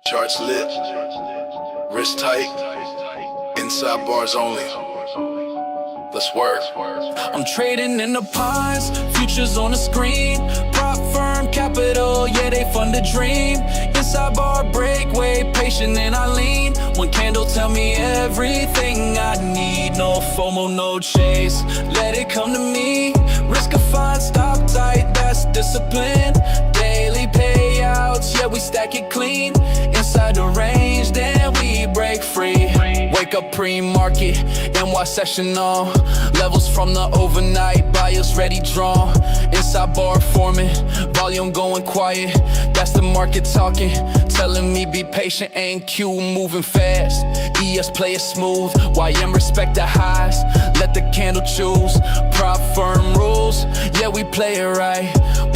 Charts lit, wrist tight, inside bars only. Let's work. I'm trading in the pies, futures on the screen. Prop firm capital, yeah, they fund the dream. Inside bar breakaway, patient and I lean. One candle tell me everything I need. No FOMO, no chase, let it come to me. Risk a fine, stop tight, that's discipline. Daily payouts, yeah, we stack it clean. Inside the range, then we break free. Wake up pre-market, NY session on. Levels from the overnight, buyers ready drawn. Inside bar forming, volume going quiet. That's the market talking, telling me be patient. NQ moving fast, ES play it smooth. YM respect the highs, let the candle choose. Prop firm rules, yeah we play it right.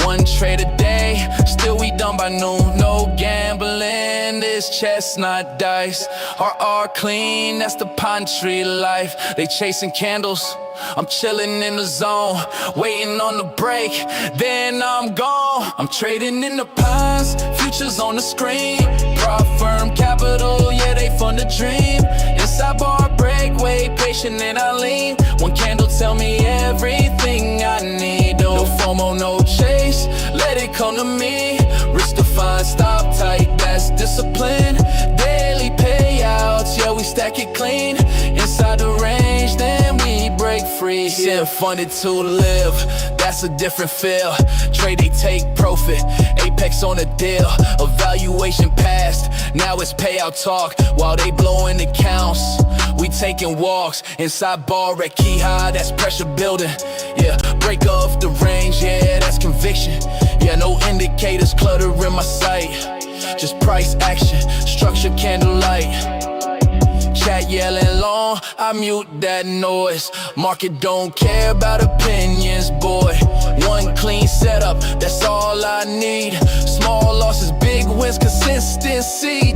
One trade a day, still we done by noon. No gambling, this chestnut dice. RR clean, that's the pine tree life. They chasing candles, I'm chilling in the zone, waiting on the break, then I'm gone. I'm trading in the pies, futures on the screen. Prop firm capital, yeah they fund the dream. Inside bar breakaway, patient and I lean. One candle tell me everything I need. No FOMO, no chase, let it come to me. Risk defined, stop tight, that's discipline. Daily payouts, yeah we stack it clean. Inside the range, then we break free. Yeah, funded to live, that's a different feel. Trade, they take profit, apex on a deal. Evaluation passed, now it's payout talk. While they blowing accounts, we taking walks. Inside bar at key high, that's pressure building. Yeah, break off the range, yeah, that's conviction. Yeah, no indicators cluttering my sight. Just price action, structure candlelight. Chat yelling long, I mute that noise. Market don't care about opinions, boy. One clean setup, that's all I need. Small losses, big wins, consistency.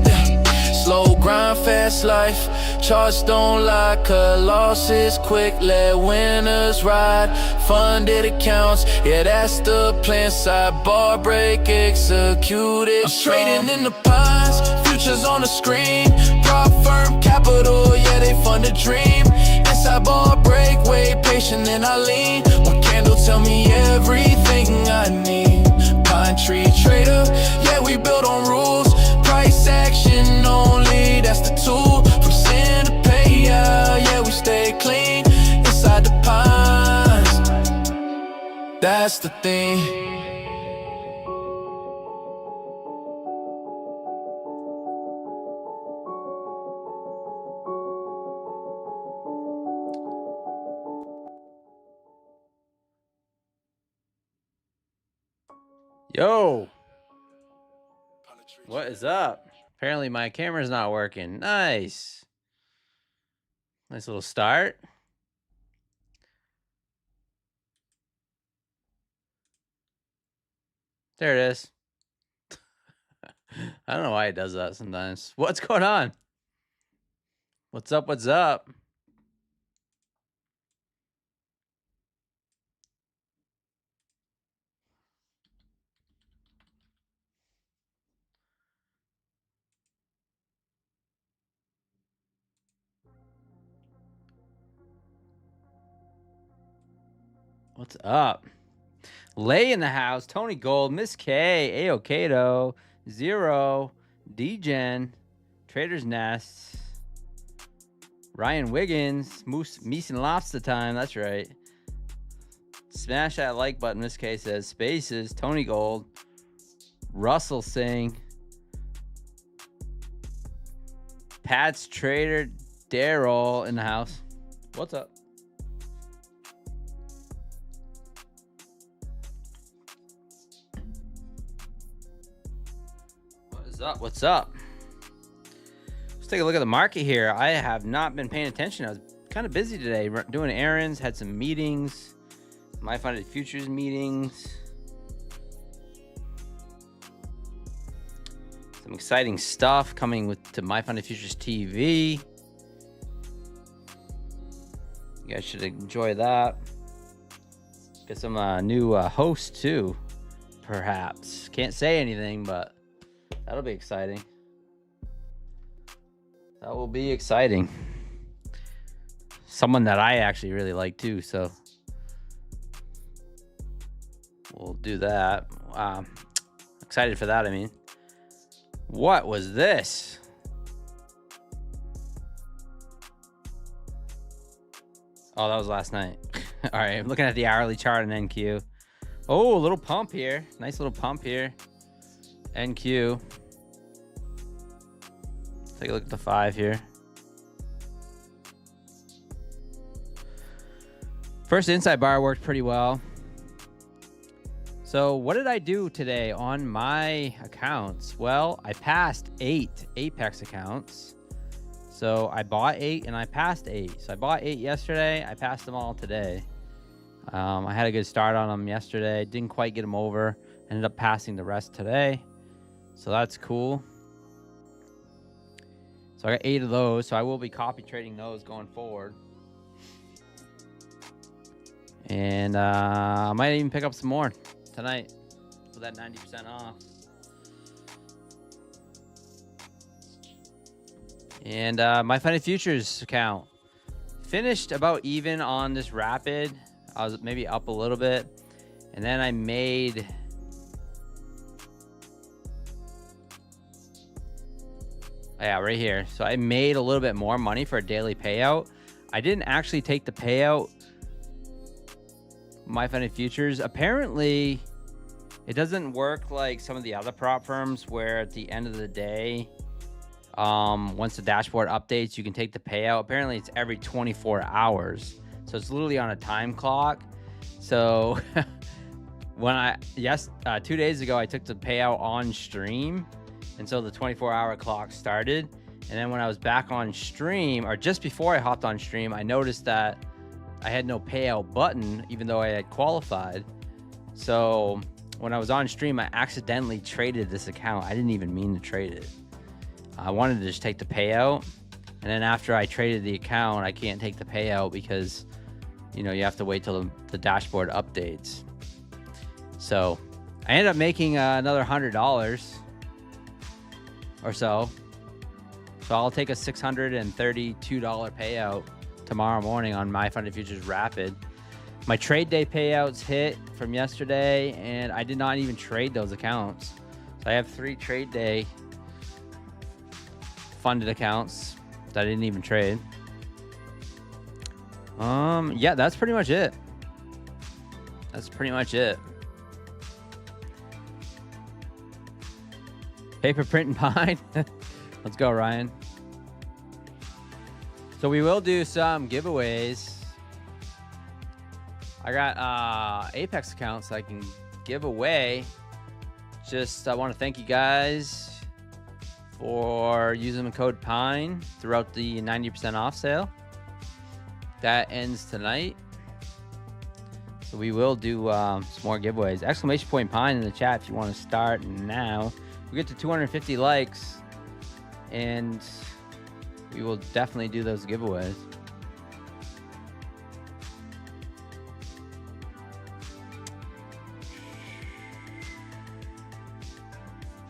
Slow grind, fast life. Charts don't lie, cut losses quick, let winners ride. Funded accounts, yeah that's the plan. Side bar break, execute it. I'm trading in the pines, futures on the screen. Prop firm capital, yeah they fund the dream. Inside bar breakaway, patient and I lean. One candle tell me everything I need. Pine tree trader, yeah we build on rules. Price action only, that's the tool. From sin to pay, yeah we stay clean. Inside the pines, that's the thing. Yo, what is up? Apparently my camera's not working. Nice little start. There it is. I don't know why it does that sometimes. What's going on? What's up? What's up? What's up? Lay in the house. Tony Gold, Miss K, Ayo Kato, Zero, D-Gen, Trader's Nest, Ryan Wiggins, Meese and Lobster Time. That's right. Smash that like button. Miss K says Spaces, Tony Gold, Russell Singh, Pat's Trader, Daryl in the house. What's up? What's up? Let's take a look at the market here. I have not been paying attention. I was kind of busy today doing errands, had some meetings, my funded futures meetings, some exciting stuff coming to my funded futures TV. You guys should enjoy that. Get some new hosts too, perhaps. Can't say anything, but That'll be exciting. That will be exciting. Someone that I actually really like too, so we'll do that. Excited for that, I mean. What was this? Oh, that was last night. All right, I'm looking at the hourly chart on NQ. Oh, a little pump here. Nice little pump here. NQ. Take a look at the 5 here. First inside bar worked pretty well. So what did I do today on my accounts? Well, I passed 8 Apex accounts. So I bought 8 and I passed 8. So I bought 8 yesterday. I passed them all today. I had a good start on them yesterday. Didn't quite get them over. Ended up passing the rest today. So that's cool. So I got 8 of those. So I will be copy trading those going forward. And I might even pick up some more tonight with that 90% off. And my Funny Futures account finished about even on this rapid. I was maybe up a little bit. And then I made... yeah, right here. So I made a little bit more money for a daily payout. I didn't actually take the payout. My Funny Futures. Apparently, it doesn't work like some of the other prop firms where at the end of the day, once the dashboard updates, you can take the payout. Apparently, it's every 24 hours. So it's literally on a time clock. So when 2 days ago, I took the payout on stream. And so the 24-hour clock started. And then when I was back on stream, or just before I hopped on stream, I noticed that I had no payout button, even though I had qualified. So when I was on stream, I accidentally traded this account. I didn't even mean to trade it. I wanted to just take the payout. And then after I traded the account, I can't take the payout because, you know, you have to wait till the dashboard updates. So I ended up making another $100 or so. So I'll take a $632 payout tomorrow morning on my Funny Futures Rapid. My trade day payouts hit from yesterday, and I did not even trade those accounts. So I have 3 trade day funded accounts that I didn't even trade. Yeah, that's pretty much it. That's pretty much it. Paper, print, and pine. Let's go, Ryan. So we will do some giveaways. I got Apex accounts I can give away. Just I want to thank you guys for using the code PINE throughout the 90% off sale. That ends tonight. So we will do some more giveaways. Exclamation point PINE in the chat if you want to start now. We get to 250 likes, and we will definitely do those giveaways.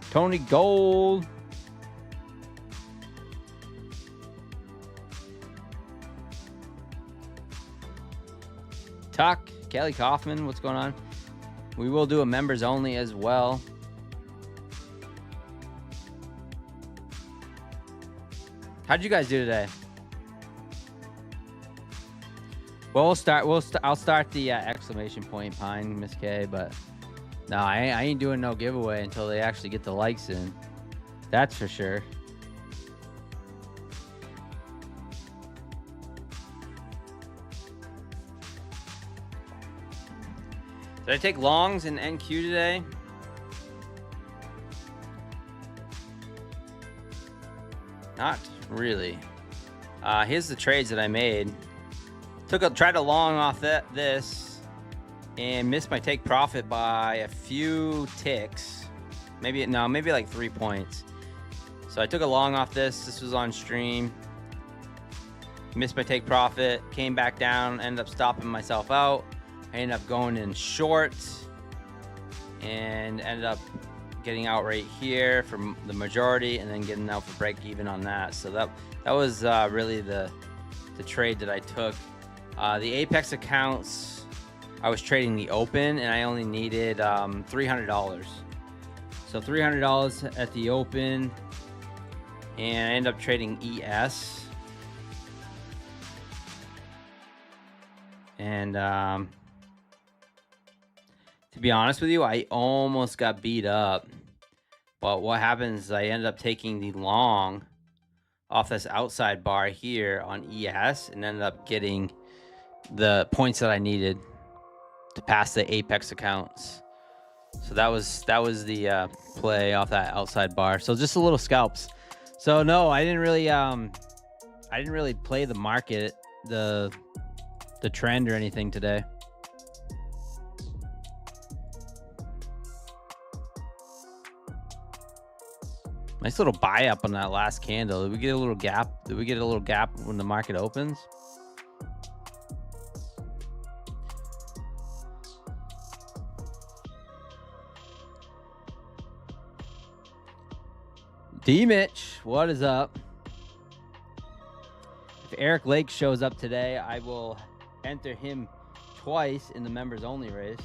Tony Gold. Tuck. Kelly Kaufman, what's going on? We will do a members only as well. How'd you guys do today? Well, I'll start the exclamation point Pine, Miss K, but no, I ain't doing no giveaway until they actually get the likes in. That's for sure. Did I take longs in NQ today? Not really. Here's the trades that I made. Tried to long off this and missed my take profit by a few ticks. Maybe like 3 points. So I took a long off this. This was on stream. Missed my take profit. Came back down. Ended up stopping myself out. I ended up going in short and ended up getting out right here for the majority, and then getting out for break even on that. So that was really the trade that I took. The Apex accounts, I was trading the open, and I only needed $300. So $300 at the open, and I ended up trading ES. And to be honest with you, I almost got beat up. But what happens is I ended up taking the long off this outside bar here on ES and ended up getting the points that I needed to pass the Apex accounts. So that was the play off that outside bar. So just a little scalps. So no, I didn't really play the market, the trend or anything today. Nice little buy up on that last candle. Did we get a little gap? Did we get a little gap when the market opens? D-Mitch, what is up? If Eric Lake shows up today, I will enter him twice in the members only race.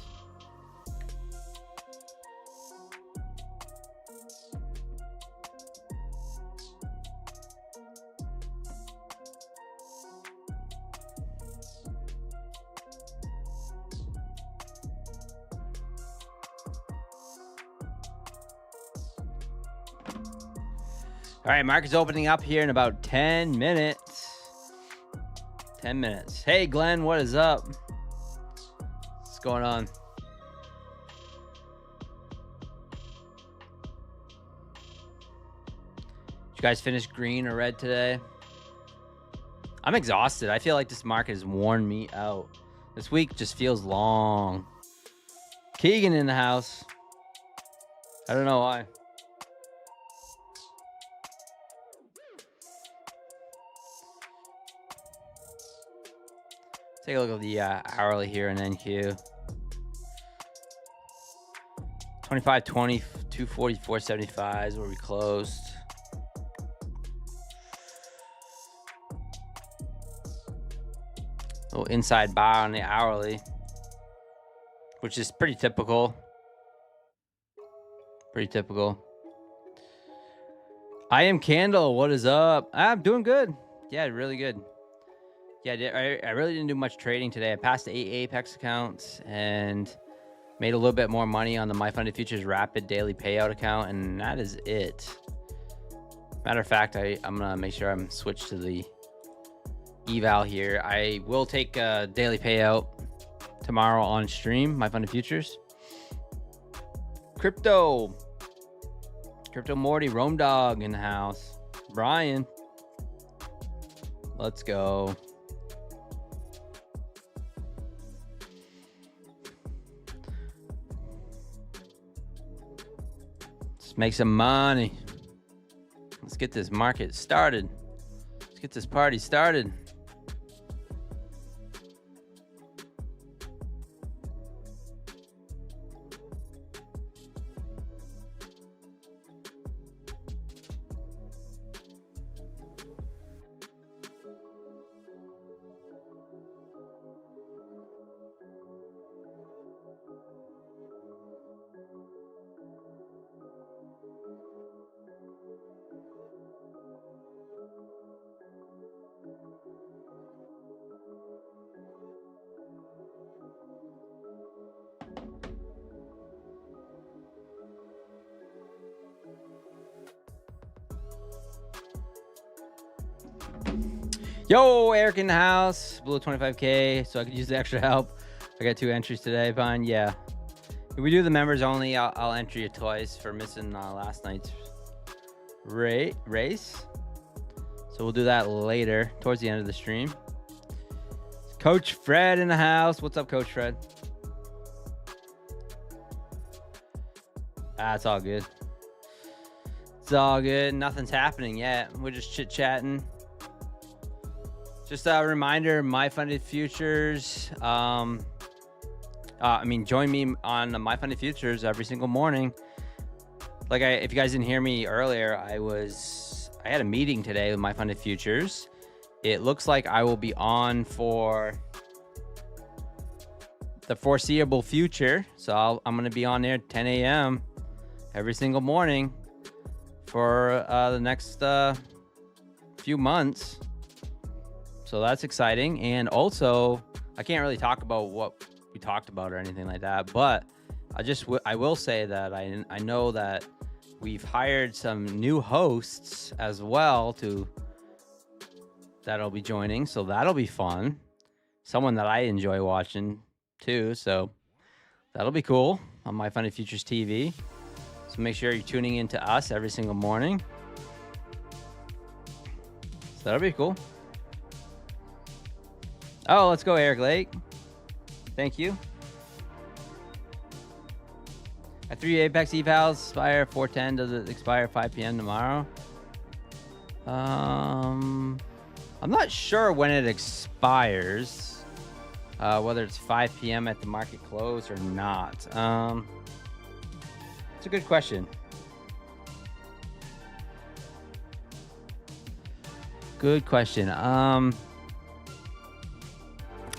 All right, market's opening up here in about 10 minutes. 10 minutes. Hey, Glenn, what is up? What's going on? Did you guys finish green or red today? I'm exhausted. I feel like this market has worn me out. This week just feels long. Keegan in the house. I don't know why. Take a look at the hourly here and NQ. 25.20, 244.75 is where we closed. Little inside buy on the hourly, which is pretty typical. Pretty typical. I am Candle. What is up? I'm doing good. Yeah, really good. Yeah, I really didn't do much trading today. I passed the 8 Apex accounts and made a little bit more money on the My Funded Futures Rapid Daily Payout account, and that is it. Matter of fact, I'm going to make sure I'm switched to the eval here. I will take a daily payout tomorrow on stream, My Funded Futures. Crypto Morty, Rome Dog in the house. Brian, let's go. Make some money. Let's get this market started. Let's get this party started. Yo, Eric in the house. Below 25K, so I could use the extra help. I got 2 entries today, Vaughn. Yeah. If we do the members only, I'll enter you twice for missing last night's race. So we'll do that later, towards the end of the stream. Coach Fred in the house. What's up, Coach Fred? It's all good. It's all good. Nothing's happening yet. We're just chit-chatting. Just a reminder, My Funded Futures. Join me on My Funded Futures every single morning. like if you guys didn't hear me earlier, I had a meeting today with my funded futures. It looks like I will be on for the foreseeable future. So I'm going to be on there at 10 a.m. every single morning for the next few months. So that's exciting. And also, I can't really talk about what we talked about or anything like that, but I will say that I know that we've hired some new hosts as well that'll be joining. So that'll be fun. Someone that I enjoy watching too. So that'll be cool on My Funded Futures TV. So make sure you're tuning into us every single morning. So that'll be cool. Oh, let's go, Eric Lake. Thank you. At 3 Apex evals expire 4:10. Does it expire 5 p.m. tomorrow? I'm not sure when it expires. Whether it's 5 p.m. at the market close or not. It's a good question. Good question.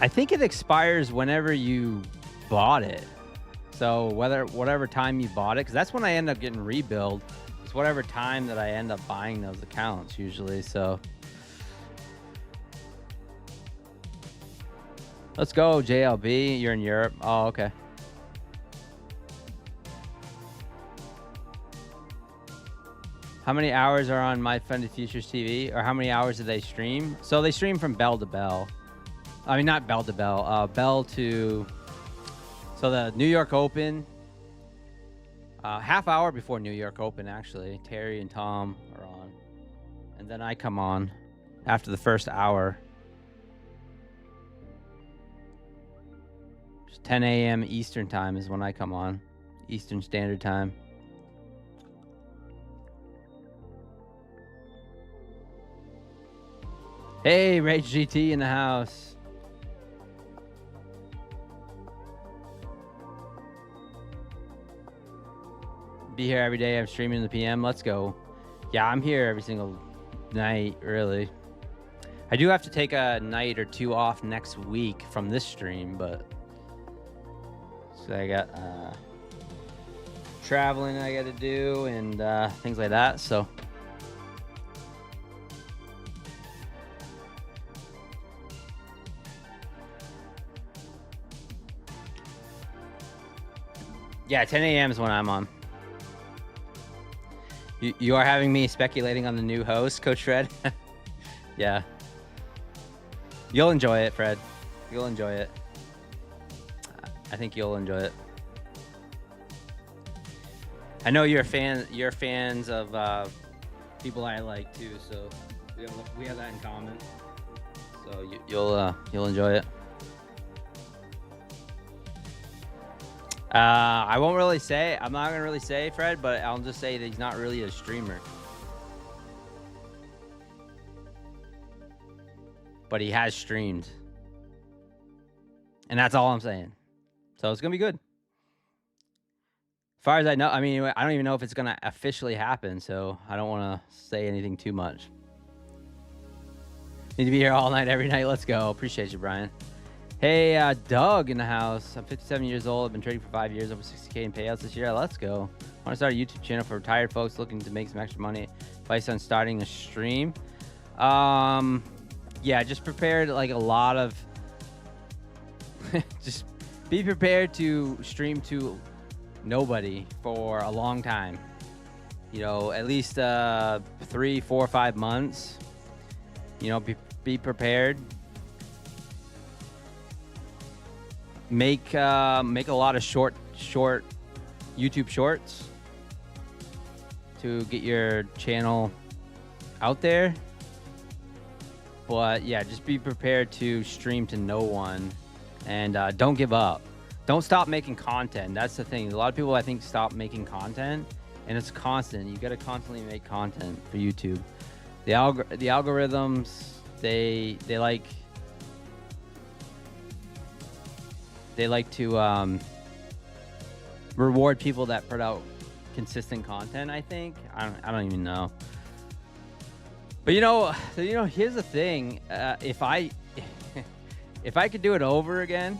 I think it expires whenever you bought it. So whatever time you bought it, because that's when I end up getting rebilled. It's whatever time that I end up buying those accounts usually. So let's go, JLB. You're in Europe. Oh, okay. How many hours are on My Funded Futures TV, or how many hours do they stream? So they stream from bell to bell. I mean, not bell to bell, bell to... So the New York Open, half hour before New York Open, actually, Terry and Tom are on. And then I come on after the first hour. Just 10 a.m. Eastern time is when I come on. Eastern Standard Time. Hey, Rage GT in the house. Be here every day. I'm streaming in the PM. Let's go. Yeah, I'm here every single night, really. I do have to take a night or two off next week from this stream, but so I got traveling I got to do and things like that. So yeah, 10 a.m. is when I'm on. You are having me speculating on the new host, Coach Fred. Yeah. You'll enjoy it, Fred. You'll enjoy it. I think you'll enjoy it. I know you're fans of people I like too, so we have that in common. So you'll enjoy it. I won't really say. I'm not gonna really say, Fred, but I'll just say that he's not really a streamer. But he has streamed. And that's all I'm saying. So it's gonna be good. As far as I know, I mean, I don't even know if it's gonna officially happen, so I don't wanna say anything too much. Need to be here all night, every night. Let's go. Appreciate you, Brian. Hey, Doug in the house. I'm 57 years old. I've been trading for 5 years, over 60K in payouts this year. Let's go. I want to start a YouTube channel for retired folks looking to make some extra money. Advice on starting a stream. Yeah, just prepared like a lot of... just be prepared to stream to nobody for a long time. You know, at least 3, 4, 5 months. You know, be prepared. Make a lot of short YouTube shorts to get your channel out there. But yeah, just be prepared to stream to no one, and don't give up. Don't stop making content. That's the thing. A lot of people, I think, stop making content, and it's constant. You got to constantly make content for YouTube. The algorithms, they like to reward people that put out consistent content. I think I don't even know. But you know, here's the thing. If I could do it over again,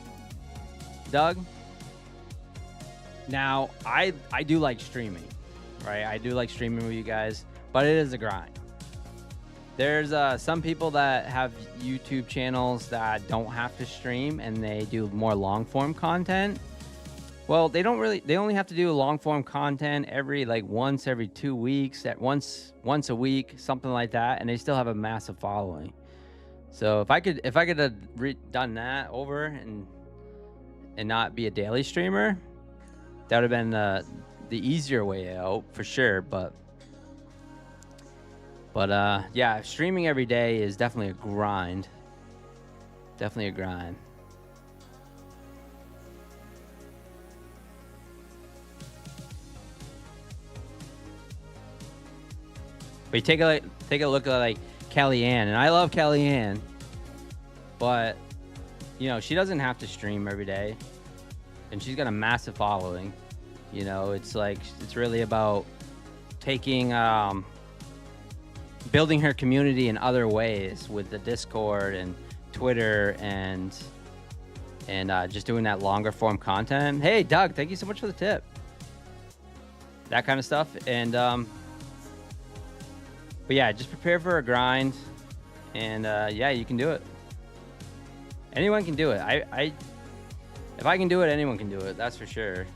Doug. Now I do like streaming, right? I do like streaming with you guys, but it is a grind. There's some people that have YouTube channels that don't have to stream and they do more long form content. Well, they only have to do long form content once every 2 weeks, at once a week, something like that, and they still have a massive following. So if I could have done that over and not be a daily streamer, that would have been the easier way out for sure. But yeah, streaming every day is definitely a grind. Definitely a grind. But you take a look at like Kellyanne, and I love Kellyanne, but you know, she doesn't have to stream every day, and she's got a massive following. You know, it's really about taking building her community in other ways with the Discord and Twitter and just doing that longer form content. Hey, Doug, thank you so much for the tip. That kind of stuff. And but yeah, just prepare for a grind, and yeah, you can do it. Anyone can do it. If I can do it, anyone can do it. That's for sure.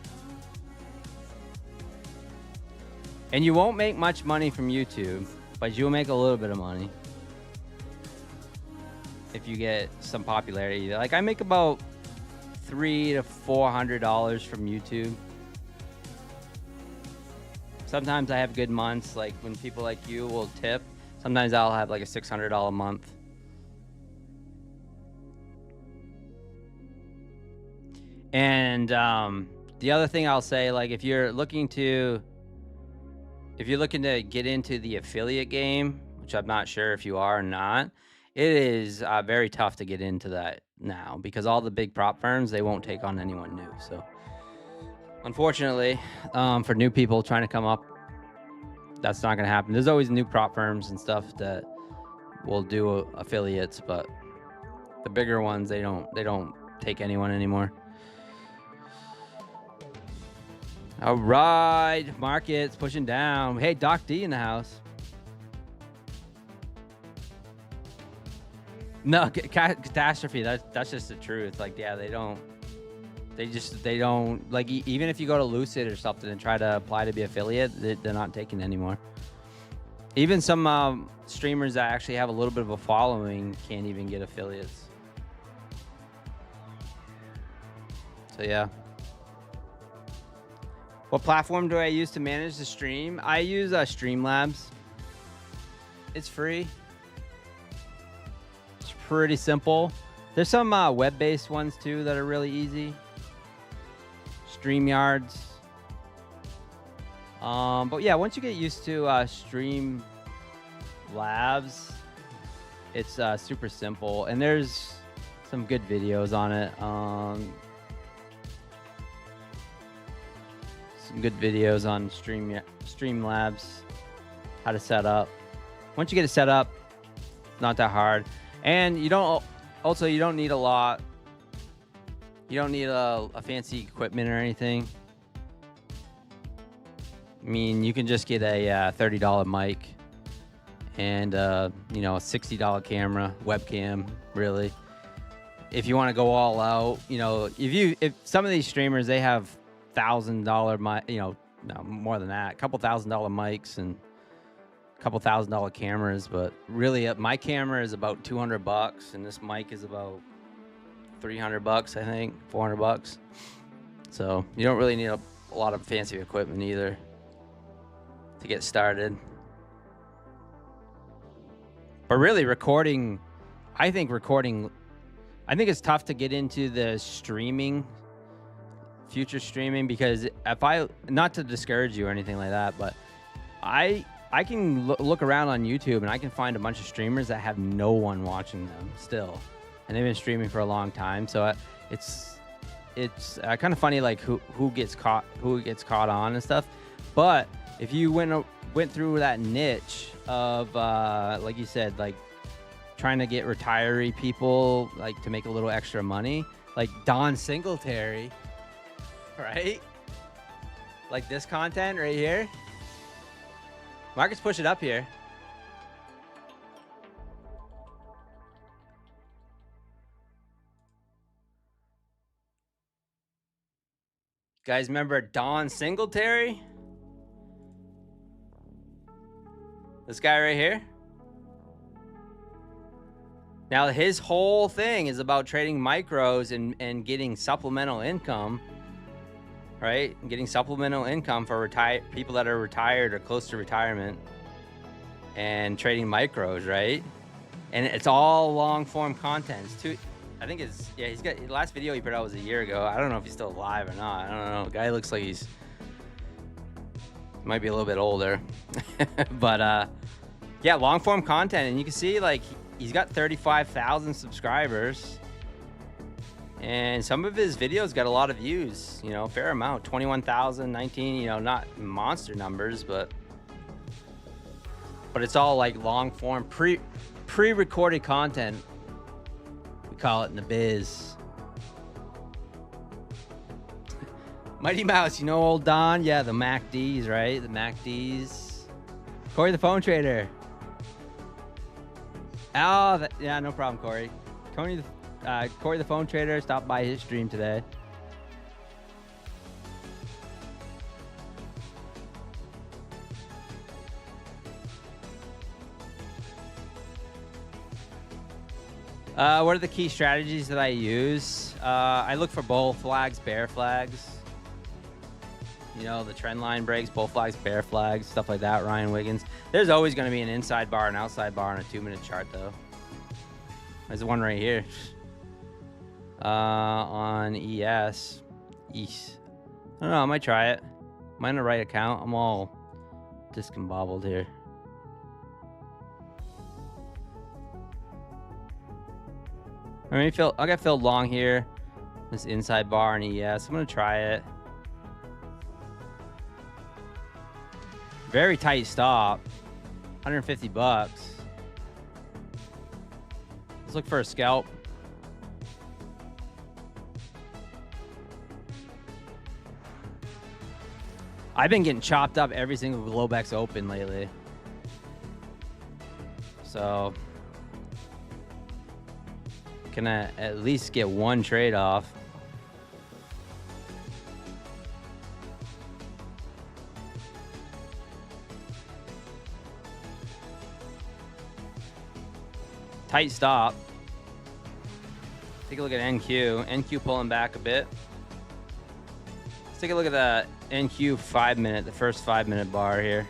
And you won't make much money from YouTube, but you'll make a little bit of money if you get some popularity. Like I make about $300 to $400 from YouTube. Sometimes I have good months, like when people like you will tip. Sometimes I'll have like a $600 a month. And the other thing I'll say, like if you're looking to get into the affiliate game, which I'm not sure if you are or not, it is very tough to get into that now because all the big prop firms, they won't take on anyone new. So unfortunately, for new people trying to come up, that's not going to happen. There's always new prop firms and stuff that will do affiliates, but the bigger ones, they don't take anyone anymore. All right, market's pushing down. Hey, Doc D in the house. No, catastrophe. That's just the truth. Like, yeah, they don't like, even if you go to Lucid or something and try to apply to be affiliate, they're not taking anymore. Even some streamers that actually have a little bit of a following can't even get affiliates. So yeah. What platform do I use to manage the stream? I use Streamlabs. It's free. It's pretty simple. There's some web-based ones too that are really easy. StreamYards. But yeah, once you get used to Streamlabs, it's super simple, and there's some good videos on it. Some good videos on Streamlabs, how to set up. Once you get it set up, it's not that hard, and you don't need a lot. You don't need a fancy equipment or anything. I mean, you can just get a $30 mic and a $60 camera, webcam, really. If you want to go all out, if some of these streamers, they have $1,000 mic, no, more than that, a couple $1,000 mics and a couple $1,000 cameras, but really my camera is about $200 and this mic is about $300, I think, $400. So you don't really need a lot of fancy equipment either to get started. But really I think it's tough to get into the future streaming, because not to discourage you or anything like that, but I can look around on YouTube and I can find a bunch of streamers that have no one watching them still, and they've been streaming for a long time. So it's kind of funny, like who gets caught on and stuff. But if you went through that niche of, like you said, like trying to get retiree people like to make a little extra money, like Don Singletary, right? Like this content right here. Marcus, push it up here. Guys, remember Don Singletary? This guy right here. Now, his whole thing is about trading micros and getting supplemental income, right? And getting supplemental income for people that are retired or close to retirement and trading micros, right? And it's all long form content. I think it's, yeah, he's got, the last video he put out was a year ago. I don't know if he's still alive or not. I don't know. The guy looks like he's, might be a little bit older. But yeah, long form content. And you can see like he's got 35,000 subscribers. And some of his videos got a lot of views, you know, fair amount, 21,000, 19, you know, not monster numbers, but it's all like long form pre-recorded content. We call it in the biz. Mighty Mouse, you know old Don? Yeah, the MACDs, right? The MACDs. Corey the Phone Trader. Oh, yeah, no problem, Corey. Corey the Phone Trader stopped by his stream today. What are the key strategies that I use? I look for bull flags, bear flags. You know, the trend line breaks, bull flags, bear flags, stuff like that. Ryan Wiggins. There's always going to be an inside bar and outside bar on a 2-minute chart, though. There's one right here. On ES. East. I don't know. I might try it. Am I in the right account? I'm all discombobbled here. I got filled long here. This inside bar and ES. I'm gonna try it. Very tight stop. 150 bucks. Let's look for a scalp. I've been getting chopped up every single Globex Open lately. So can I at least get one trade off? Tight stop. Take a look at NQ. NQ pulling back a bit. Let's take a look at the NQ 5-minute, the first 5-minute bar here.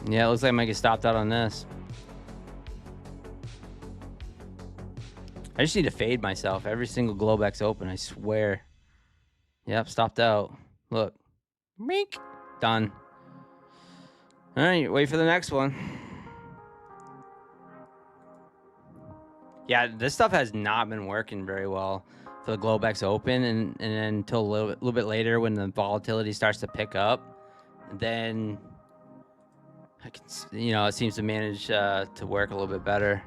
Yeah, it looks like I might get stopped out on this. I just need to fade myself every single Globex Open, I swear. Yep, stopped out. Look. Meek. Done. All right, wait for the next one. Yeah, this stuff has not been working very well for the Globex Open, and then until a little bit later when the volatility starts to pick up, then I can, you know, it seems to manage to work a little bit better.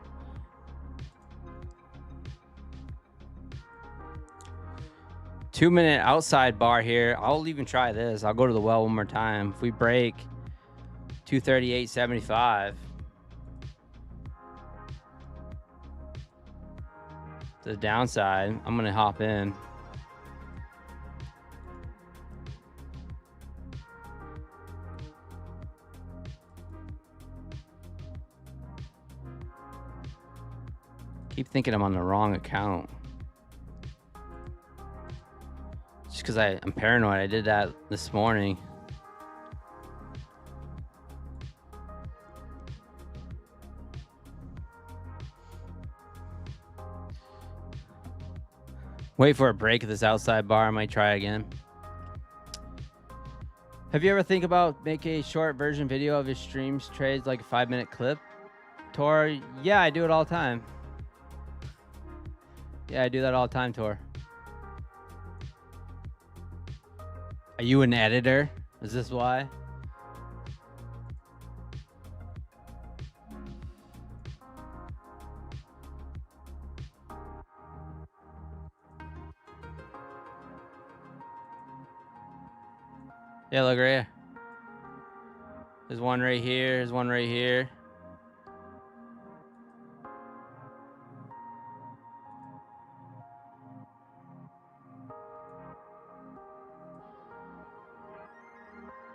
Two-minute outside bar here. I'll even try this. I'll go to the well one more time. If we break 238.75 to the downside, I'm gonna hop in. Keep thinking I'm on the wrong account. Just because I'm paranoid. I did that this morning. Wait for a break of this outside bar. I might try again. Have you ever think about making a short version video of your streams trades, like a 5-minute clip? Tor, yeah, I do it all the time. Yeah, I do that all the time, Tor. Are you an editor? Is this why? Yeah, look right here. There's one right here. There's one right here.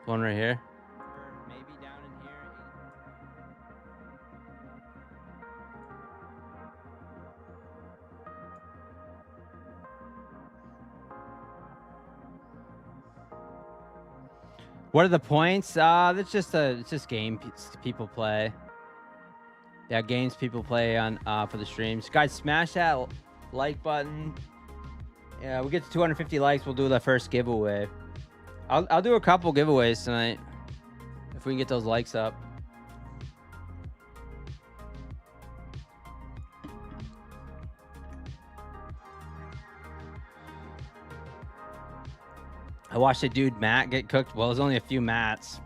One right here. Maybe down in here. What are the points? It's just game people play. Yeah, games people play on for the streams. Guys, smash that like button. Yeah, we get to 250 likes, we'll do the first giveaway. I'll do a couple giveaways tonight if we can get those likes up. I watched a dude Matt get cooked. Well, there's only a few Matts.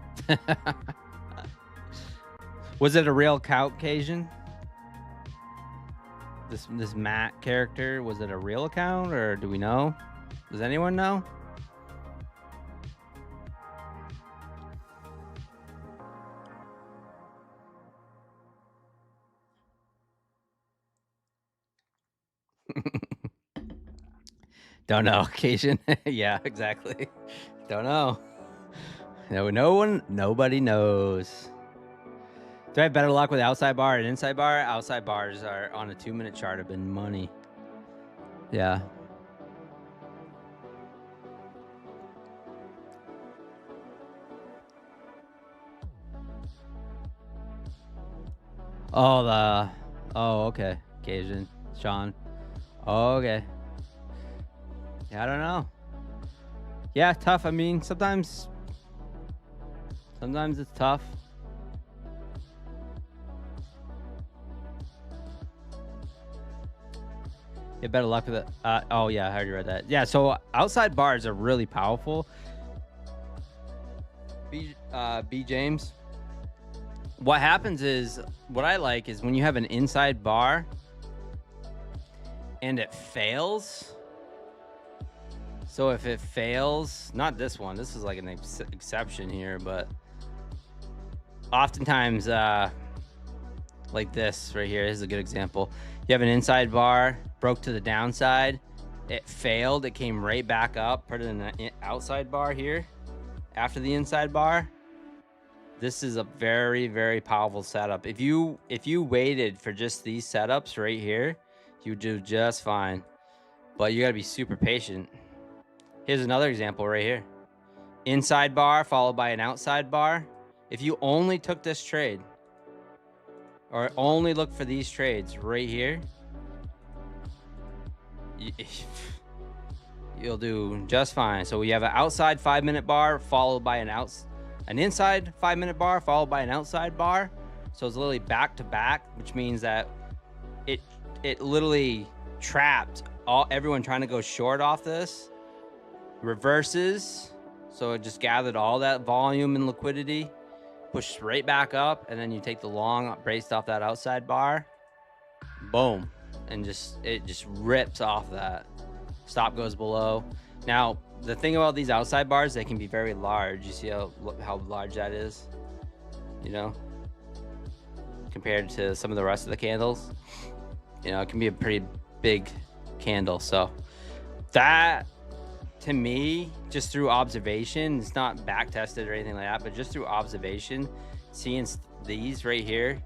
Was it a real Caucasian? This Matt character, was it a real account, or do we know? Does anyone know? Don't know. Occasion. Yeah, exactly. Don't know. Nobody knows. Do I have better luck with outside bar and inside bar? Outside bars are on a 2-minute chart have been money. Yeah. Oh, okay. Occasion. Sean. Oh, okay. Yeah, I don't know. Yeah, tough. I mean, sometimes it's tough. You have better luck with it. Oh, yeah, I already read that. Yeah, so outside bars are really powerful. B. James. What happens is, what I like is when you have an inside bar and it fails. So if it fails, not this one, this is like an exception here, but oftentimes, like this right here, this is a good example. You have an inside bar, broke to the downside, it failed, it came right back up, put it in the outside bar here, after the inside bar. This is a very, very powerful setup. If you waited for just these setups right here, you would do just fine. But you gotta be super patient. Here's another example right here. Inside bar followed by an outside bar. If you only took this trade, or only look for these trades right here, you'll do just fine. So we have an outside 5-minute bar followed by an inside 5-minute bar followed by an outside bar. So it's literally back to back, which means that it literally trapped everyone trying to go short off this. Reverses, so it just gathered all that volume and liquidity, pushed right back up, and then you take the long braced off that outside bar, boom, and it just rips off that. Stop goes below. Now the thing about these outside bars, they can be very large. You see how large that is, you know, compared to some of the rest of the candles. You know, it can be a pretty big candle. So that, to me, just through observation, it's not back tested or anything like that, but just through observation, seeing these right here,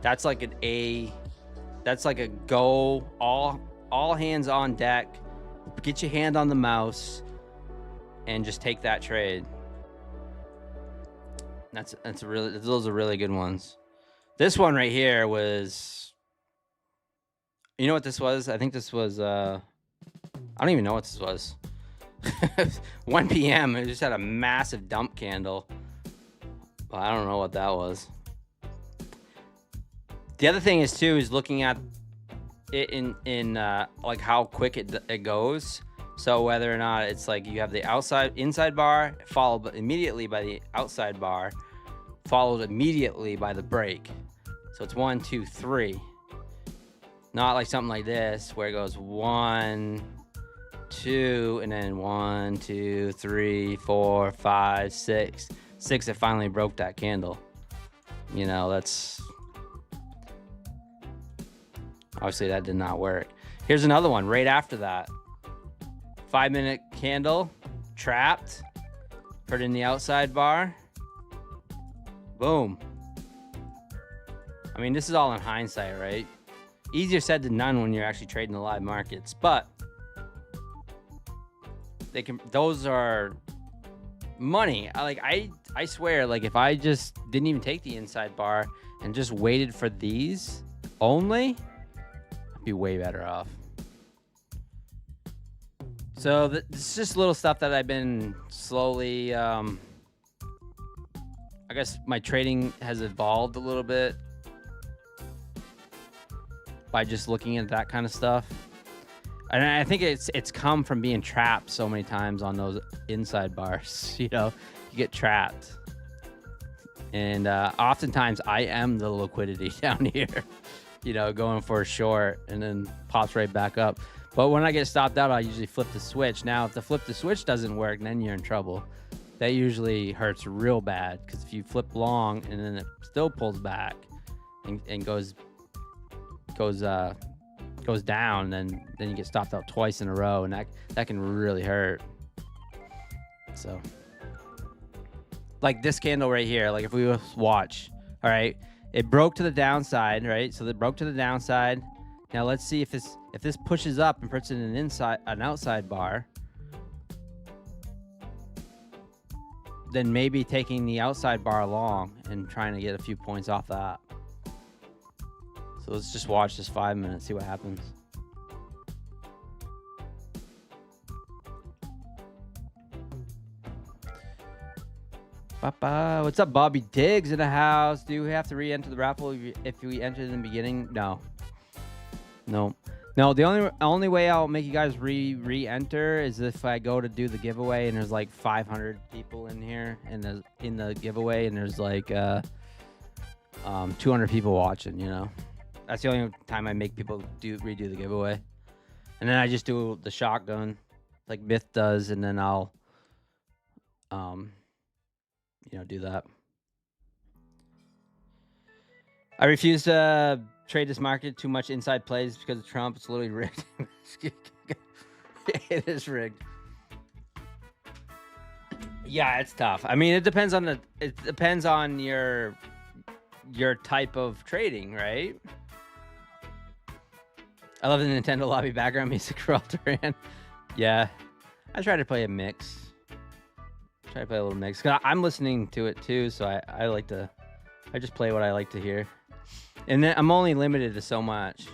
that's like a go, all hands on deck, get your hand on the mouse and just take that trade. Those are really good ones. This one right here was, you know what this was? I think this was, I don't even know what this was. 1 p.m. It just had a massive dump candle. But I don't know what that was. The other thing is too, is looking at it in like how quick it goes. So whether or not it's like you have the inside bar followed immediately by the outside bar, followed immediately by the break. So it's 1, 2, 3. Not like something like this where it goes 1, 2, and then 1, 2, 3, 4, 5, 6. 6, it finally broke that candle. You know, that's obviously that did not work. Here's another one right after that. 5-minute candle, trapped, put in the outside bar, boom. I mean, this is all in hindsight, right? Easier said than done when you're actually trading the live markets, but those are money. I swear, like if I just didn't even take the inside bar and just waited for these only, I'd be way better off. So this is just little stuff that I've been slowly, I guess my trading has evolved a little bit by just looking at that kind of stuff. And I think it's come from being trapped so many times on those inside bars. You know, you get trapped. And oftentimes I am the liquidity down here, you know, going for a short and then pops right back up. But when I get stopped out, I usually flip the switch. Now, if the flip the switch doesn't work, then you're in trouble. That usually hurts real bad because if you flip long and then it still pulls back and goes down, then you get stopped out twice in a row, and that can really hurt. So, like this candle right here, like if we watch, all right, it broke to the downside, right? So it broke to the downside. Now let's see if this pushes up and puts it in an outside bar, then maybe taking the outside bar along and trying to get a few points off that. So let's just watch this 5 minutes, see what happens. What's up, Bobby Diggs in the house? Do we have to re-enter the raffle if we entered in the beginning? No. The only way I'll make you guys re-enter is if I go to do the giveaway and there's like 500 people in here and in the giveaway and there's like 200 people watching. You know, that's the only time I make people redo the giveaway, and then I just do the shotgun like Myth does, and then I'll do that. I refuse to trade this market. Too much inside plays because of Trump. It's literally rigged. It is rigged. Yeah, it's tough. I mean, it depends on your type of trading, right? I love the Nintendo lobby background music for Alteran. Yeah, I try to play a mix. Try to play a little mix. 'Cause I'm listening to it too, so I just play what I like to hear. And then I'm only limited to so much.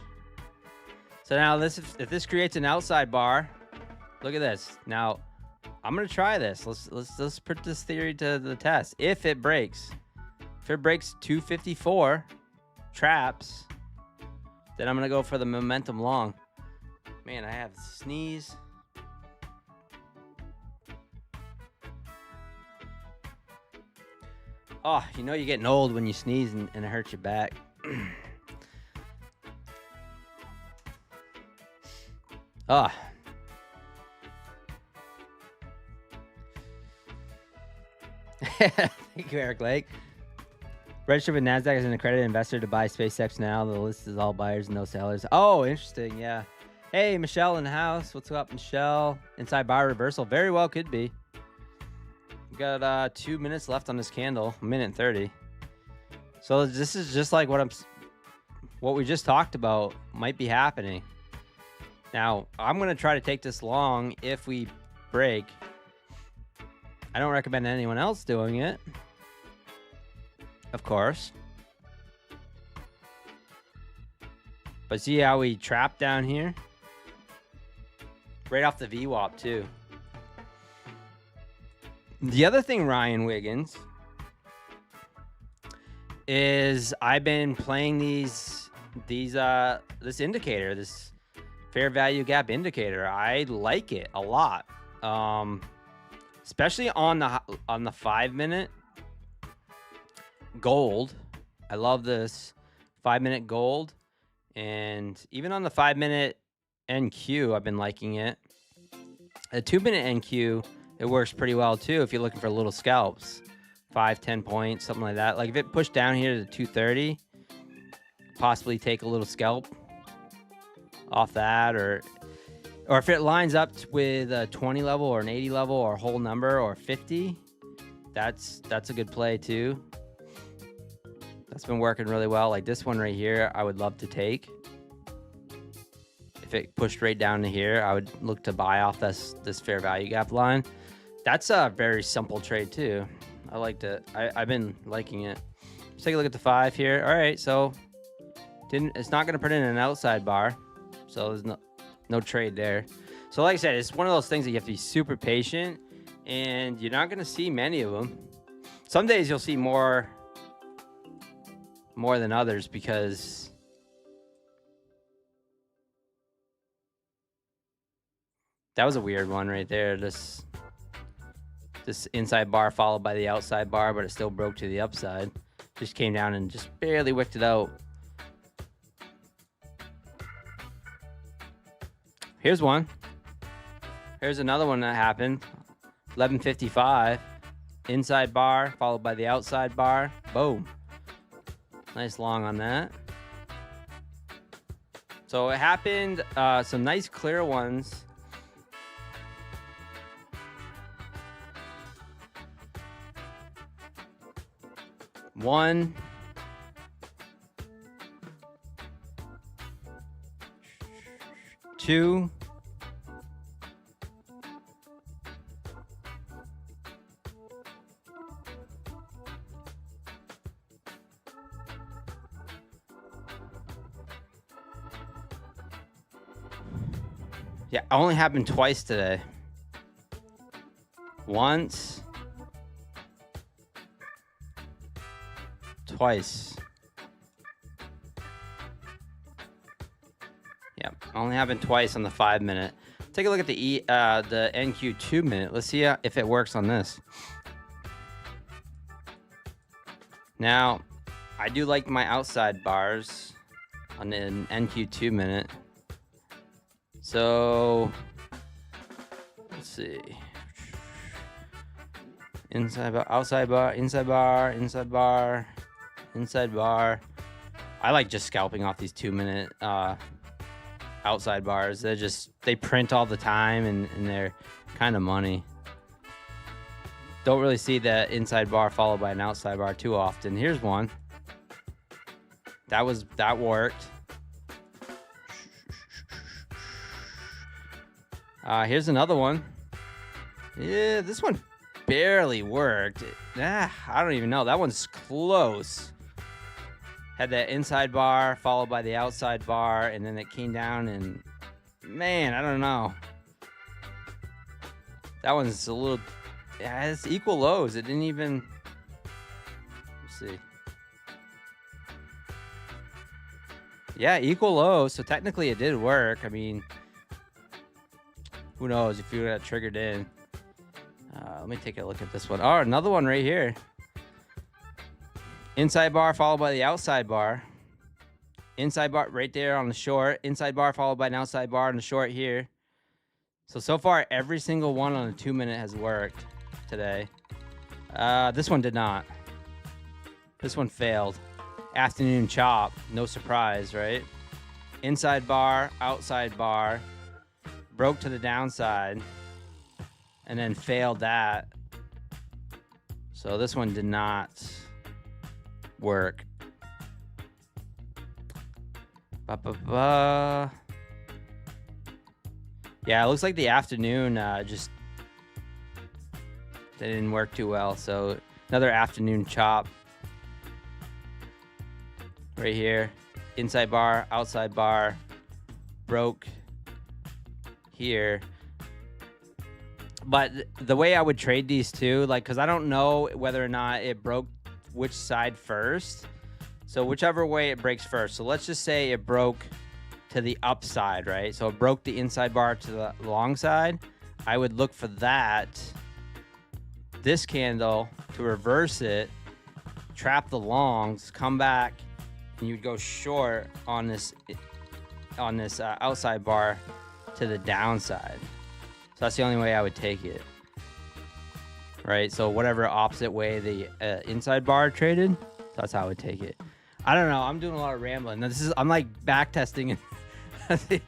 So now if this creates an outside bar, look at this. Now I'm gonna try this. Let's put this theory to the test. If it breaks 254 traps, then I'm gonna go for the momentum long. Man, I have sneeze. Oh, you know you're getting old when you sneeze and it hurts your back. Ah. Thank you, Eric Lake. Registered with NASDAQ as an accredited investor to buy SpaceX now. The list is all buyers, no sellers. Oh, interesting. Yeah. Hey, Michelle in the house. What's up, Michelle? Inside bar reversal. Very well could be. We got 2 minutes left on this candle. 1:30. So this is just like what we just talked about might be happening. Now, I'm going to try to take this long if we break. I don't recommend anyone else doing it, of course. But see how we trap down here? Right off the VWAP too. The other thing, Ryan Wiggins, is I've been playing these this indicator, this fair value gap indicator. I like it a lot, especially on the 5 minute gold. I love this 5 minute gold, and even on the 5 minute NQ, I've been liking it. A 2 minute NQ, it works pretty well too if you're looking for little scalps, 5-10 points, something like that. Like if it pushed down here to 230, possibly take a little scalp off that, or if it lines up with a 20 level or an 80 level or a whole number or 50, that's a good play too. That's been working really well. Like this one right here, I would love to take. If it pushed right down to here, I would look to buy off this fair value gap line. That's a very simple trade too. I liked it. I've been liking it. Let's take a look at the 5 here. All right, so it's not going to put in an outside bar, so there's no trade there. So like I said, it's one of those things that you have to be super patient, and you're not going to see many of them. Some days you'll see more than others, because that was a weird one right there. This inside bar followed by the outside bar, but it still broke to the upside. Just came down and just barely wicked it out. Here's one. Here's another one that happened. 11:55. Inside bar followed by the outside bar. Boom. Nice long on that. So it happened, some nice clear ones. One. Two. Yeah, only happened twice today. Once. Twice. Yeah, only happened twice on the 5 minute. Take a look at the NQ 2 minute. Let's see if it works on this. Now, I do like my outside bars on an NQ 2 minute. So, let's see. Inside bar, outside bar, inside bar, inside bar, inside bar. I like just scalping off these 2 minute outside bars. They print all the time, and they're kind of money. Don't really see the inside bar followed by an outside bar too often. Here's one. That worked. Here's another one. Yeah, this one barely worked. I don't even know. That one's close. Had that inside bar followed by the outside bar, and then it came down, and man, I don't know. That one's a little... Yeah, it's equal lows. It didn't even... Let's see. Yeah, equal lows. So technically it did work. I mean... Who knows if you got triggered in. Let me take a look at this one. Oh, another one right here. Inside bar followed by the outside bar. Inside bar right there on the short. Inside bar followed by an outside bar on the short here. So far, every single one on the 2 minute has worked today. This one did not. This one failed. Afternoon chop. No surprise, right? Inside bar, outside bar. Broke to the downside, and then failed that. So this one did not work. Yeah, it looks like the afternoon just didn't work too well. So another afternoon chop right here. Inside bar, outside bar, broke here. But the way I would trade these two, like, because I don't know whether or not it broke which side first. So whichever way it breaks first. So let's just say it broke to the upside, right? So it broke the inside bar to the long side. I would look for this candle to reverse it, trap the longs, come back, and you'd go short on this outside bar to the downside. So that's the only way I would take it, right? So whatever opposite way the inside bar traded, that's how I would take it. I don't know. I'm doing a lot of rambling. Now, I'm like back testing. This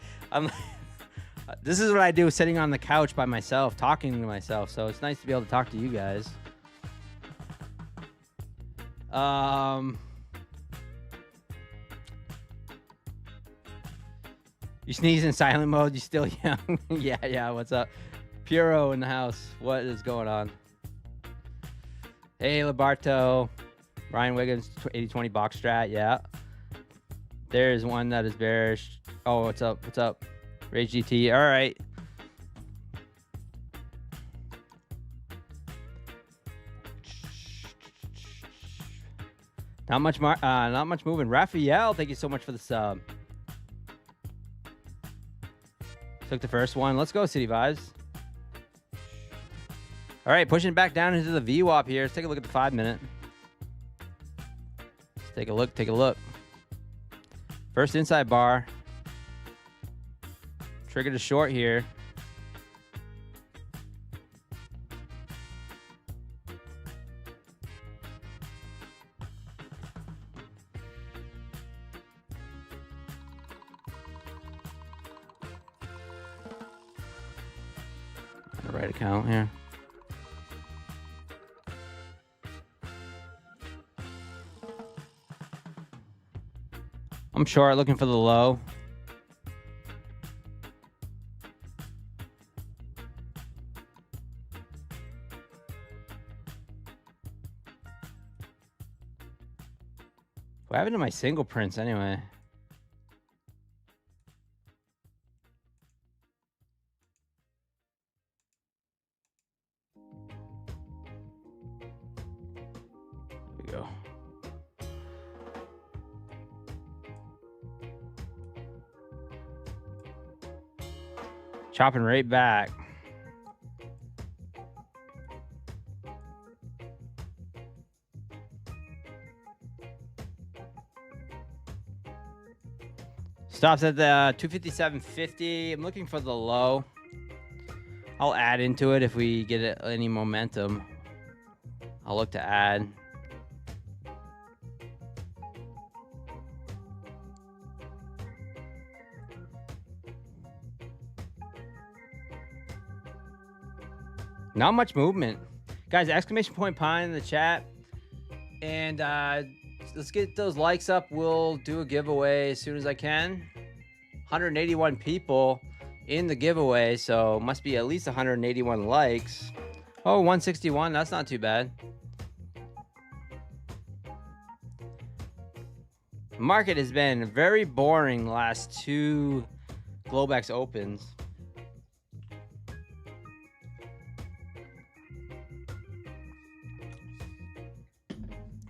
is what I do sitting on the couch by myself, talking to myself. So it's nice to be able to talk to you guys. You sneeze in silent mode. You still young? Yeah. What's up? Puro in the house. What is going on? Hey, Labarto. Ryan Wiggins, 80-20 box strat. Yeah. There's one that is bearish. Oh, what's up? What's up? Rage GT. All right. Not much moving. Raphael, thank you so much for the sub. Took the first one. Let's go, City Vibes. All right, pushing it back down into the VWAP here. Let's take a look at the 5-minute. Let's take a look. Take a look. First inside bar. Triggered a short here. The right account here. I'm short, looking for the low. What happened to my single prints anyway? Here we go. Chopping right back. Stops at the 257.50. I'm looking for the low. I'll add into it if we get any momentum. I'll look to add. Not much movement. Guys, exclamation point pine in the chat. And let's get those likes up. We'll do a giveaway as soon as I can. 181 people in the giveaway, so must be at least 181 likes. Oh, 161. That's not too bad. Market has been very boring the last two Globex opens.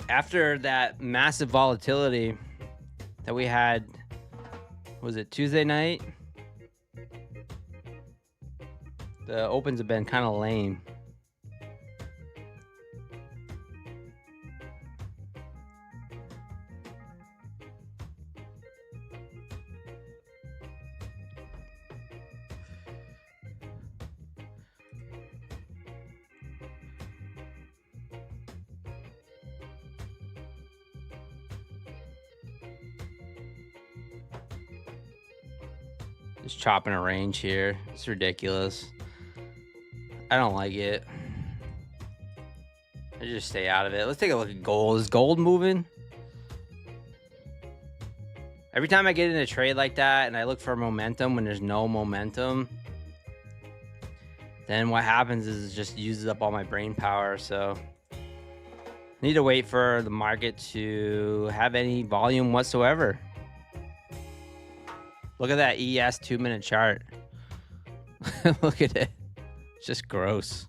After that massive volatility that we had, was it Tuesday night? The opens have been kind of lame. Just chopping a range here. It's ridiculous. I don't like it. I just stay out of it. Let's take a look at gold. Is gold moving? Every time I get in a trade like that and I look for momentum when there's no momentum, then what happens is it just uses up all my brain power. So I need to wait for the market to have any volume whatsoever. Look at that ES 2-minute chart. Look at it. It's just gross.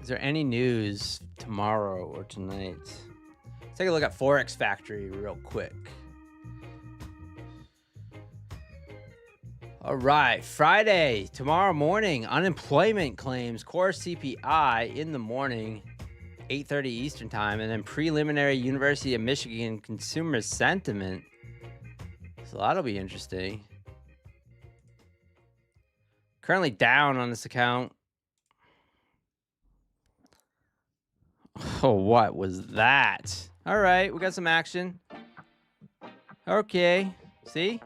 Is there any news tomorrow or tonight. Let's take a look at Forex Factory real quick. All right, Friday, tomorrow morning, unemployment claims, core CPI in the morning, 8:30 Eastern time, and then preliminary University of Michigan consumer sentiment. So that'll be interesting. Currently down on this account. Oh, what was that? All right, we got some action. Okay, see?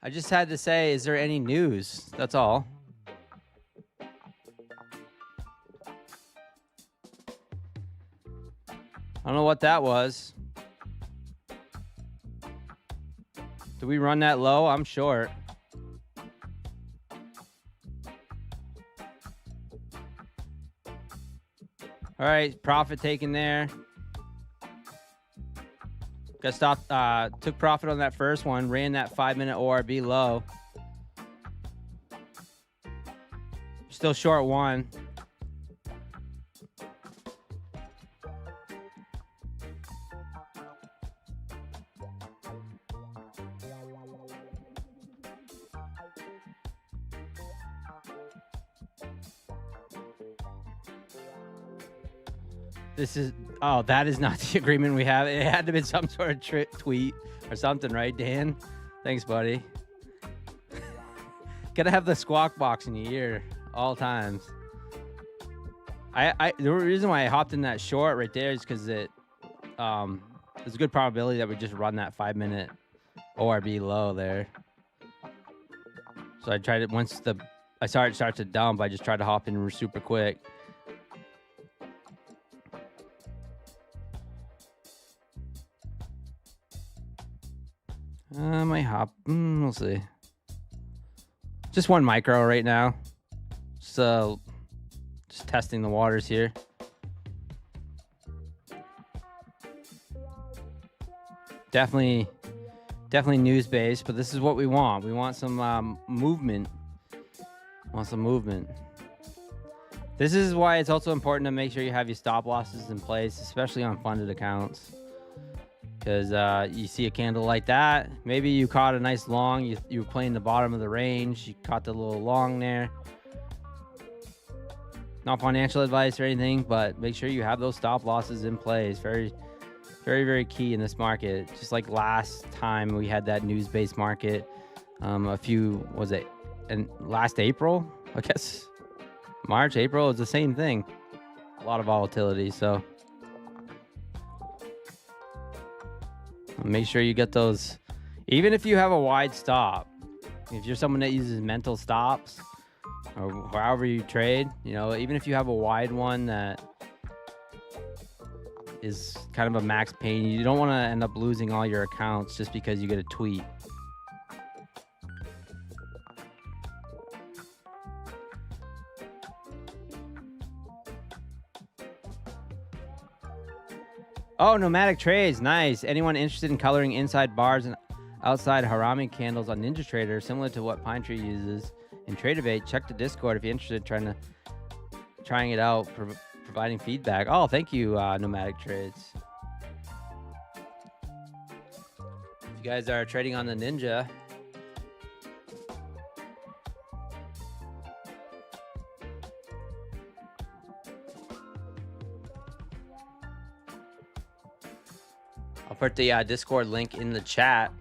I just had to say, is there any news? That's all. I don't know what that was. Do we run that low? I'm short. All right, profit taken there. Got stopped, took profit on that first one, ran that 5-minute ORB low. Still short one. This is, oh, that is not the agreement we have. It had to be some sort of tweet or something, right, Dan? Thanks, buddy. Gotta have the squawk box in your ear all times. The reason why I hopped in that short right there is because there's a good probability that we just run that 5-minute ORB low there. So I tried it once I saw it start to dump. I just tried to hop in super quick. I might hop. We'll see. Just one micro right now. So just testing the waters here. Definitely news based, but this is what we want. We want some movement. This is why it's also important to make sure you have your stop losses in place, especially on funded accounts. Because you see a candle like that, maybe you caught a nice long, you were playing the bottom of the range, you caught the little long there. Not financial advice or anything, but make sure you have those stop losses in place. Very, very, very key in this market. Just like last time we had that news-based market, and last April, I guess, March, April, it's the same thing. A lot of volatility, so. Make sure you get those, even if you have a wide stop. If you're someone that uses mental stops or however you trade, even if you have a wide one that is kind of a max pain, you don't want to end up losing all your accounts just because you get a tweet. Oh, nomadic trades, nice. Anyone interested in coloring inside bars and outside harami candles on NinjaTrader, similar to what Pine Tree uses in TradeAbate? Check the Discord if you're interested in trying it out, providing feedback. Oh, thank you, nomadic trades. If you guys are trading on the Ninja, I'll put the Discord link in the chat.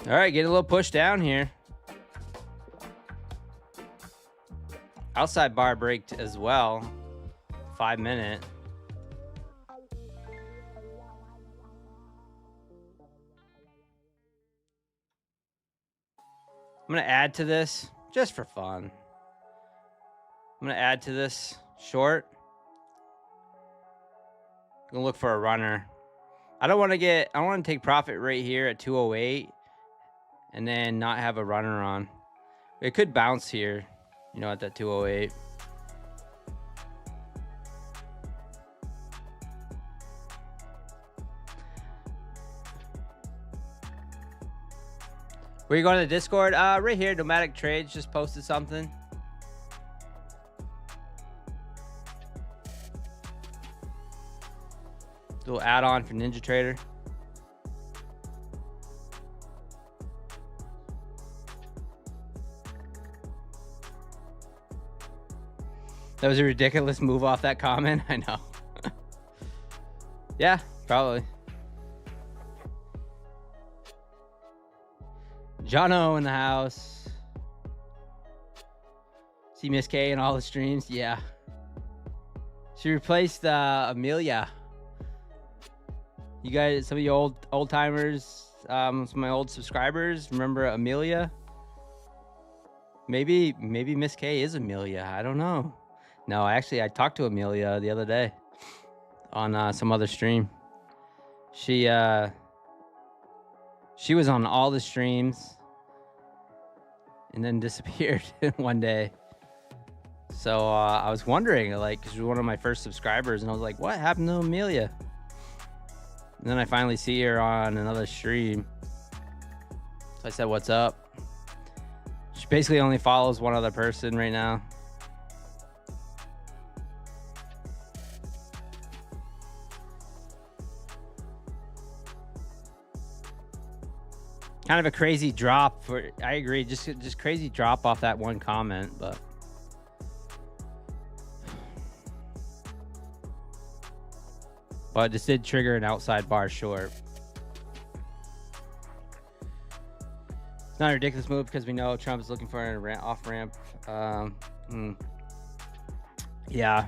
All right, getting a little push down here. Outside bar breaked as well. 5-minute. I'm going to add to this just for fun. I'm going to add to this short. I'm going to look for a runner. I don't want to take profit right here at 208 and then not have a runner on. It could bounce here, at that 208. Where you going to the Discord? Right here, Nomadic Trades just posted something. Little add-on for Ninja Trader. That was a ridiculous move off that comment. I know. Yeah, probably. Jono in the house. See Miss K in all the streams? Yeah. She replaced Amelia. You guys, some of you old timers, some of my old subscribers, remember Amelia? Maybe Miss K is Amelia. I don't know. No, actually, I talked to Amelia the other day on some other stream. She was on all the streams and then disappeared one day. So I was wondering, like, because she was one of my first subscribers, and I was like, what happened to Amelia? And then I finally see her on another stream. So I said, what's up? She basically only follows one other person right now. Kind of a crazy drop I agree, just crazy drop off that one comment, but this did trigger an outside bar short. It's not a ridiculous move because we know Trump is looking for an off ramp. Yeah.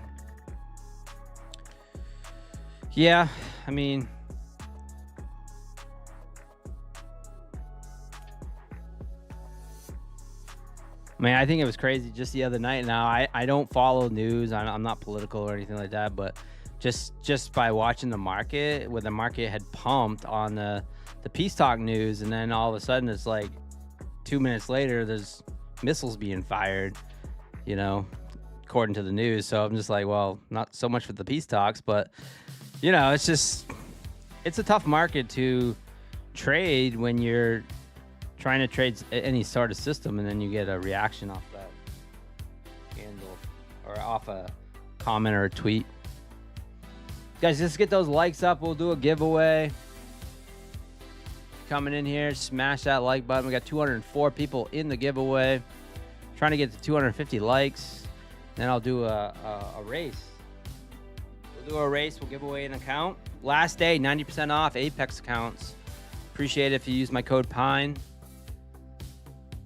Yeah, I mean, I think it was crazy just the other night. Now, I don't follow news. I'm not political or anything like that, but just by watching the market, where the market had pumped on the peace talk news, and then all of a sudden it's like 2 minutes later, there's missiles being fired, you know, according to the news. So I'm just like, well, not so much with the peace talks, but, you know, it's a tough market to trade when you're trying to trade any sort of system, and then you get a reaction off that handle or off a comment or a tweet. Guys, just get those likes up. We'll do a giveaway. Coming in here, smash that like button. We got 204 people in the giveaway. Trying to get to 250 likes. Then I'll do a race. We'll do a race. We'll give away an account. Last day, 90% off Apex accounts. Appreciate it if you use my code PINE.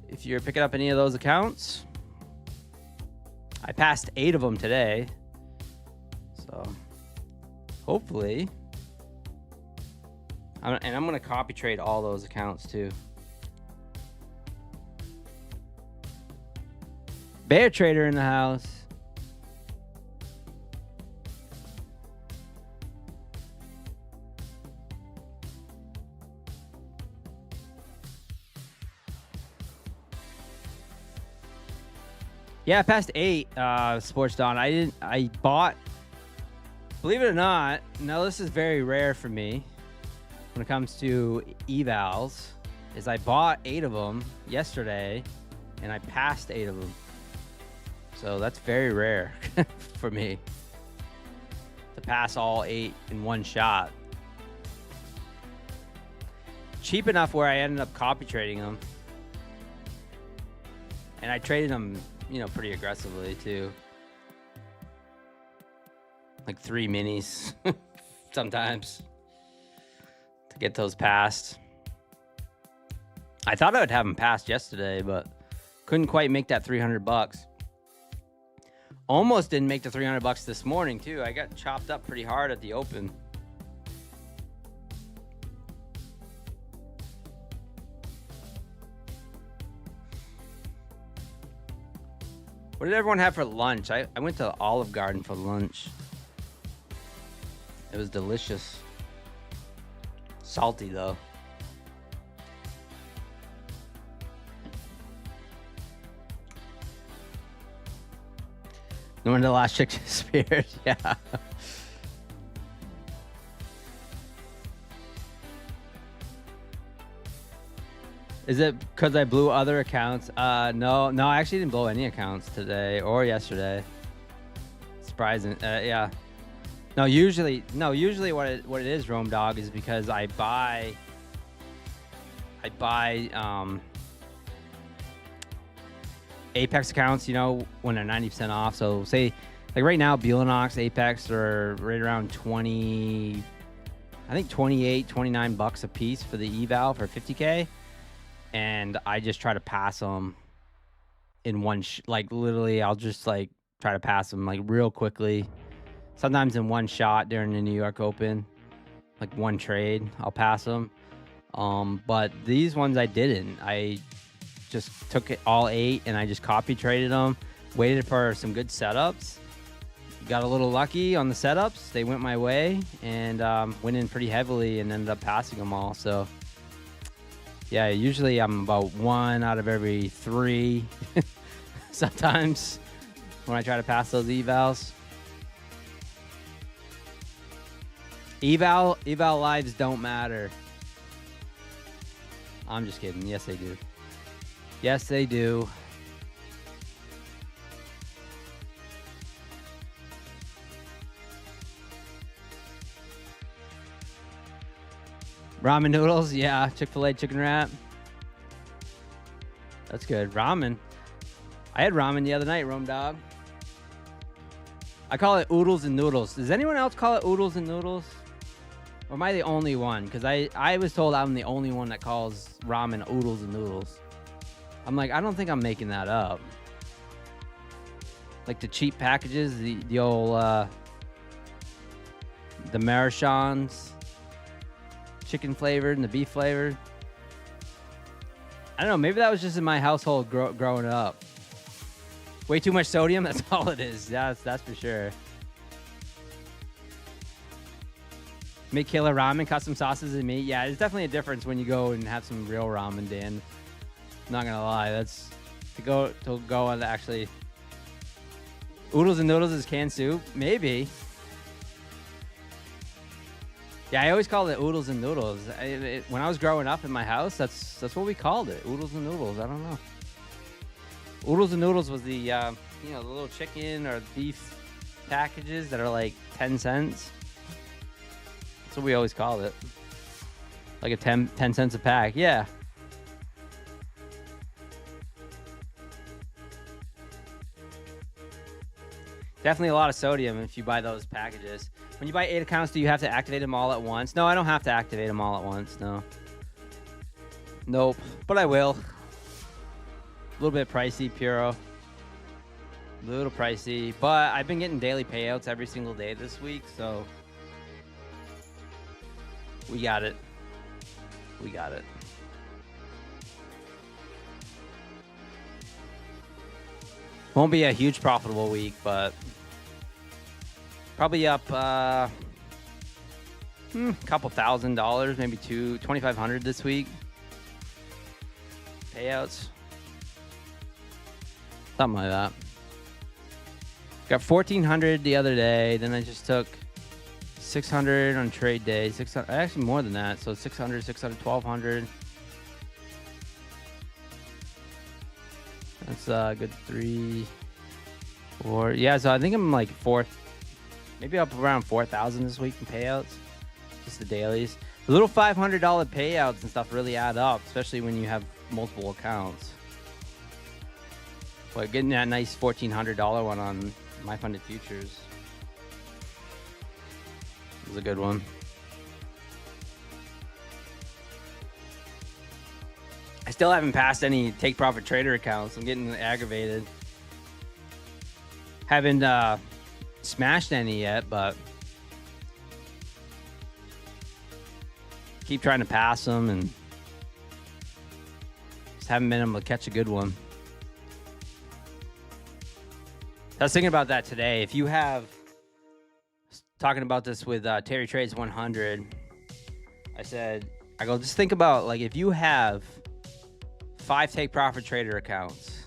If you're picking up any of those accounts. I passed 8 of them today. So hopefully, I'm going to copy trade all those accounts too. Bear Trader in the house. Yeah, past 8, Sports Dawn. I bought, believe it or not, now this is very rare for me when it comes to evals, is I bought 8 of them yesterday and I passed 8 of them. So that's very rare for me to pass all 8 in one shot. Cheap enough where I ended up copy trading them. And I traded them, you know, pretty aggressively too. Like 3 minis sometimes to get those passed. I thought I would have them passed yesterday, but couldn't quite make that $300. Almost didn't make the $300 this morning too. I got chopped up pretty hard at the open. What did everyone have for lunch? I went to Olive Garden for lunch. It was delicious. Salty though. No wonder the last chick disappeared. Yeah. Is it because I blew other accounts? No, I actually didn't blow any accounts today or yesterday. Surprising. Yeah. No, usually what it is, Rome Dog, is because I buy Apex accounts, you know, when they're 90% off. So say like right now, Bulenox, Apex are right around 20, I think 28, 29 bucks a piece for the eval for 50K. And I just try to pass them in one, like literally I'll just like try to pass them like real quickly. Sometimes in one shot during the New York Open, like one trade, I'll pass them. But these ones I didn't. I just took it all 8 and I just copy traded them, waited for some good setups, got a little lucky on the setups. They went my way and went in pretty heavily and ended up passing them all. So yeah, usually I'm about 1 out of every 3 sometimes when I try to pass those evals. Eval lives don't matter. I'm just kidding. Yes, they do. Yes, they do. Ramen noodles, yeah. Chick-fil-A chicken wrap. That's good. Ramen. I had ramen the other night, Rome Dog. I call it oodles and noodles. Does anyone else call it oodles and noodles? Or am I the only one? Because I was told I'm the only one that calls ramen oodles and noodles. I'm like, I don't think I'm making that up. Like the cheap packages, the old, the Marichons, chicken flavored and the beef flavored. I don't know, maybe that was just in my household growing up. Way too much sodium, that's all it is. That's for sure. Make killer ramen, custom sauces and meat. Yeah, there's definitely a difference when you go and have some real ramen, Dan. Not gonna lie, that's to go on actually. Oodles and noodles is canned soup, maybe. Yeah, I always called it oodles and noodles. When I was growing up in my house, that's what we called it, oodles and noodles. I don't know. Oodles and noodles was the the little chicken or beef packages that are like 10 cents. That's what we always called it. Like a 10 cents a pack. Yeah. Definitely a lot of sodium if you buy those packages. When you buy 8 accounts, do you have to activate them all at once? No, I don't have to activate them all at once, no. Nope, but I will. A little bit pricey, Puro. A little pricey, but I've been getting daily payouts every single day this week, so we got it. We got it. Won't be a huge profitable week, but probably up a couple $1,000, maybe $2,500 this week. Payouts. Something like that. Got 1,400 the other day. Then I just took 600 on trade day. 600, actually more than that. So 600, 1,200. That's a good 3, 4. Yeah, so I think I'm like maybe up around 4,000 this week in payouts. Just the dailies. The little $500 payouts and stuff really add up, especially when you have multiple accounts. But getting that nice $1,400 one on My Funded Futures was a good one. I still haven't passed any take profit trader accounts. I'm getting aggravated. Haven't smashed any yet, but keep trying to pass them and just haven't been able to catch a good one. I was thinking about that today. If you have, talking about this with Terry Trades 100, I go, just think about, like, if you have 5 take profit trader accounts,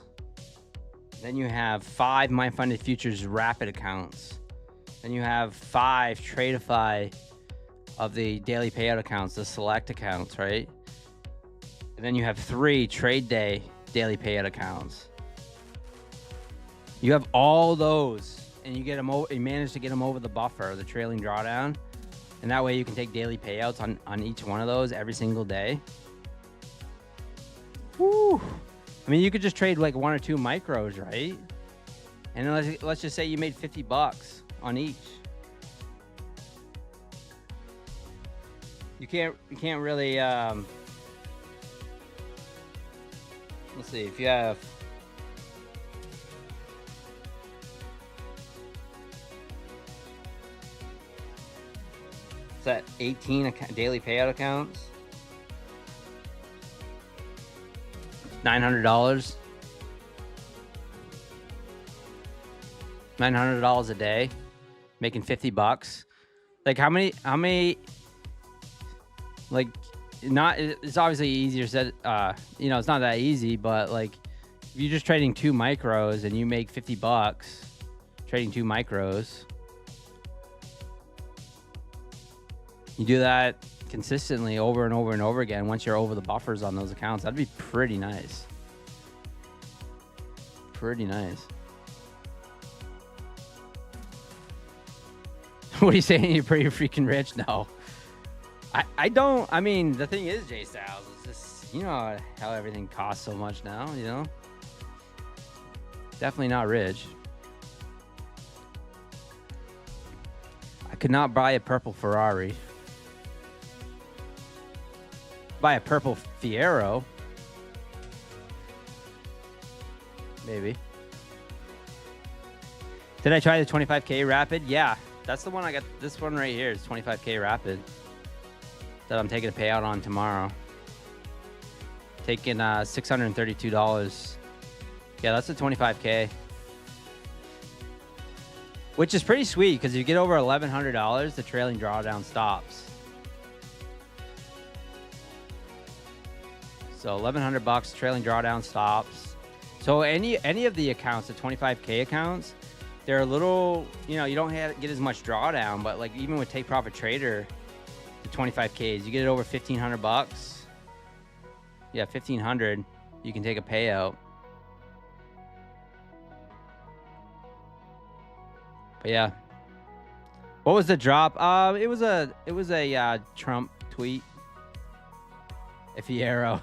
then you have 5 My Funded Futures Rapid accounts, then you have 5 Tradeify of the daily payout accounts, the select accounts, right? And then you have 3 trade day daily payout accounts. You have all those, and you get them. You manage to get them over the buffer, the trailing drawdown, and that way you can take daily payouts on each one of those every single day. Woo! I mean, you could just trade like 1 or 2 micros, right? And let's just say you made $50 on each. You can't really. Let's see if you have. Is that 18 daily payout accounts? $900. $900 a day, making $50. Like how many? Like, not. It's obviously easier said. It's not that easy, but like, if you're just trading 2 micros and you make $50 trading 2 micros, you do that consistently over and over and over again. Once you're over the buffers on those accounts, that'd be pretty nice. Pretty nice. What are you saying? You're pretty freaking rich? No. I don't. I mean, the thing is, J Styles, it's just, how everything costs so much now, Definitely not rich. I could not buy a purple Ferrari. Buy a purple Fiero. Maybe. Did I try the 25K Rapid? Yeah. That's the one I got. This one right here is 25K Rapid that I'm taking a payout on tomorrow. Taking $632. Yeah, that's a 25K. Which is pretty sweet because if you get over $1,100, the trailing drawdown stops. So $1,100, trailing drawdown stops. So any of the accounts, the 25K accounts, they're a little, you don't get as much drawdown, but like even with Take Profit Trader, the 25Ks, you get it over $1,500. Yeah, $1,500, you can take a payout. But yeah, what was the drop? It was a Trump tweet. A Fiero.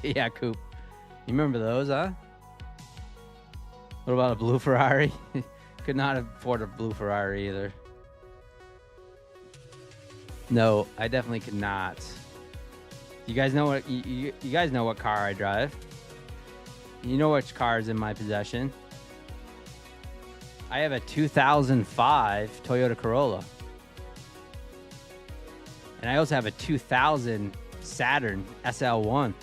Yeah, Coop. You remember those, huh? What about a blue Ferrari? Could not afford a blue Ferrari either. No, I definitely could not. You guys know what you guys know what car I drive. You know which car is in my possession. I have a 2005 Toyota Corolla. And I also have a 2000 Saturn SL1.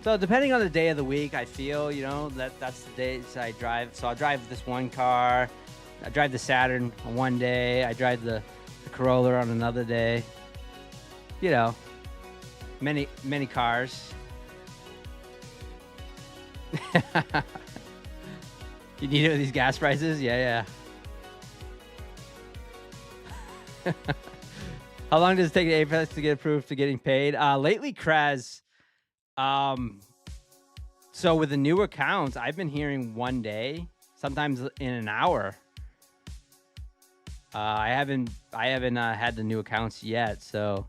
So depending on the day of the week, I feel, that's the days I drive. So I'll drive this one car. I drive the Saturn on one day. I drive the Corolla on another day. Many cars. You need it with these gas prices? Yeah. How long does it take Apex to get approved to getting paid? Lately, Kraz. So with the new accounts, I've been hearing one day, sometimes in an hour. I haven't had the new accounts yet, but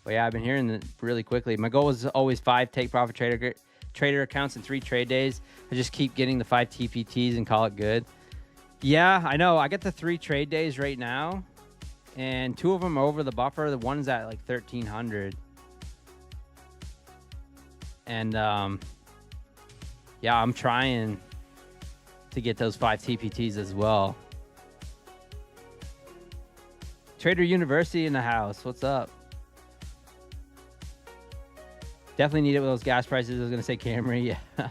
yeah, I've been hearing it really quickly. My goal is always 5 Take Profit Trader accounts in 3 trade days. I just keep getting the 5 TPTs and call it good. Yeah, I know. I get the 3 trade days right now, and 2 of them are over the buffer. The one's at like 1,300. And yeah, I'm trying to get those 5 TPTs as well. Trader University in the house. What's up? Definitely need it with those gas prices. I was going to say Camry. Yeah.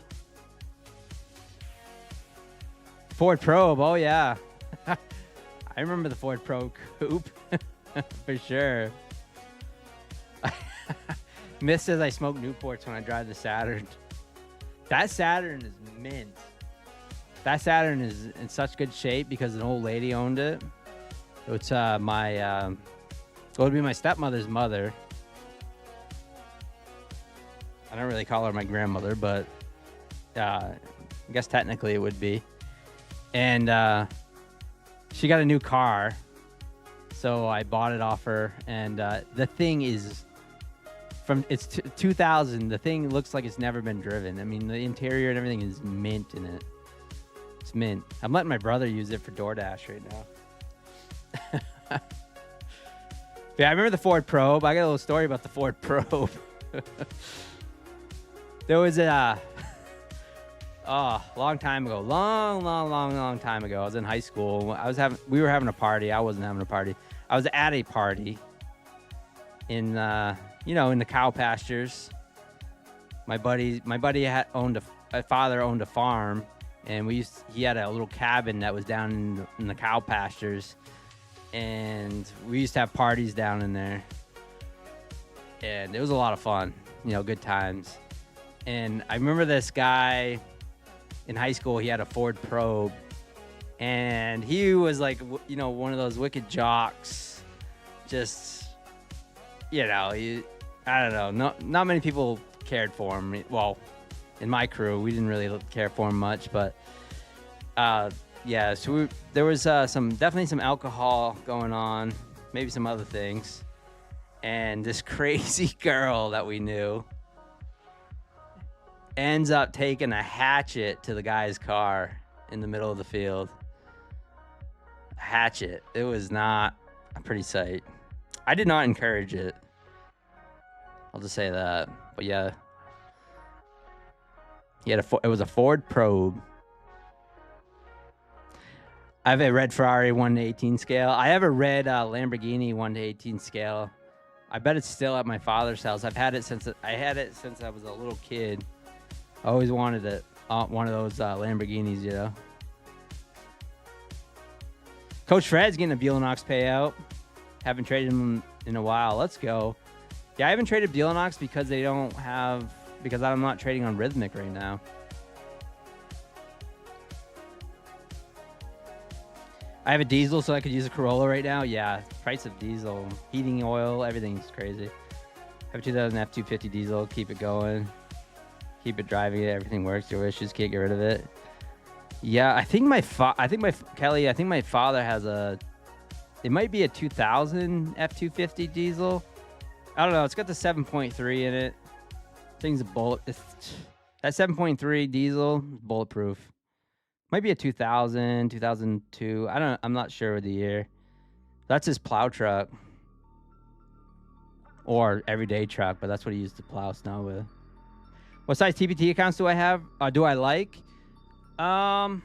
Ford Probe. Oh, yeah. I remember the Ford Probe coupe. For sure. Miss says I smoke Newports when I drive the Saturn. That Saturn is mint. That Saturn is in such good shape because an old lady owned it. It's it would be my stepmother's mother. I don't really call her my grandmother, but I guess technically it would be. And she got a new car, so I bought it off her. And the thing is, it's 2000. The thing looks like it's never been driven. I mean, the interior and everything is mint in it. It's mint. I'm letting my brother use it for DoorDash right now. Yeah, I remember the Ford Probe. I got a little story about the Ford Probe. There was a long time ago. Long time ago. I was in high school. We were having a party. I wasn't having a party. I was at a party in in the cow pastures. My buddy my father owned a farm, and he had a little cabin that was down in the cow pastures, and we used to have parties down in there, and it was a lot of fun, good times. And I remember this guy in high school. He had a Ford Probe, and he was like, one of those wicked jocks. Just, I don't know. Not many people cared for him. Well, in my crew, we didn't really care for him much, but so there was definitely some alcohol going on, maybe some other things, and this crazy girl that we knew ends up taking a hatchet to the guy's car in the middle of the field. A hatchet. It was not a pretty sight. I did not encourage it. I'll just say that. But yeah, it was a Ford Probe. I have a red Ferrari 1/18 scale. I have a red Lamborghini 1/18 scale. I bet it's still at my father's house. I've had it since I was a little kid. I always wanted one of those Lamborghinis, Coach Fred's getting a Buellanox payout. Haven't traded him in a while. Let's go. Yeah, I haven't traded Buellanox because I'm not trading on Rhythmic right now. I have a diesel, so I could use a Corolla right now. Yeah, price of diesel, heating oil, everything's crazy. I have a 2000 F250 diesel. Keep it going. Keep it driving. Everything works. Your issues, can't get rid of it. Yeah, I think my father has it might be a 2000 F250 diesel. I don't know. It's got the 7.3 in it. Thing's a bullet. That 7.3 diesel is bulletproof. Might be a 2000, 2002. I'm not sure of the year. That's his plow truck. Or everyday truck, but that's what he used to plow snow with. What size TBT accounts do I have? Do I like? I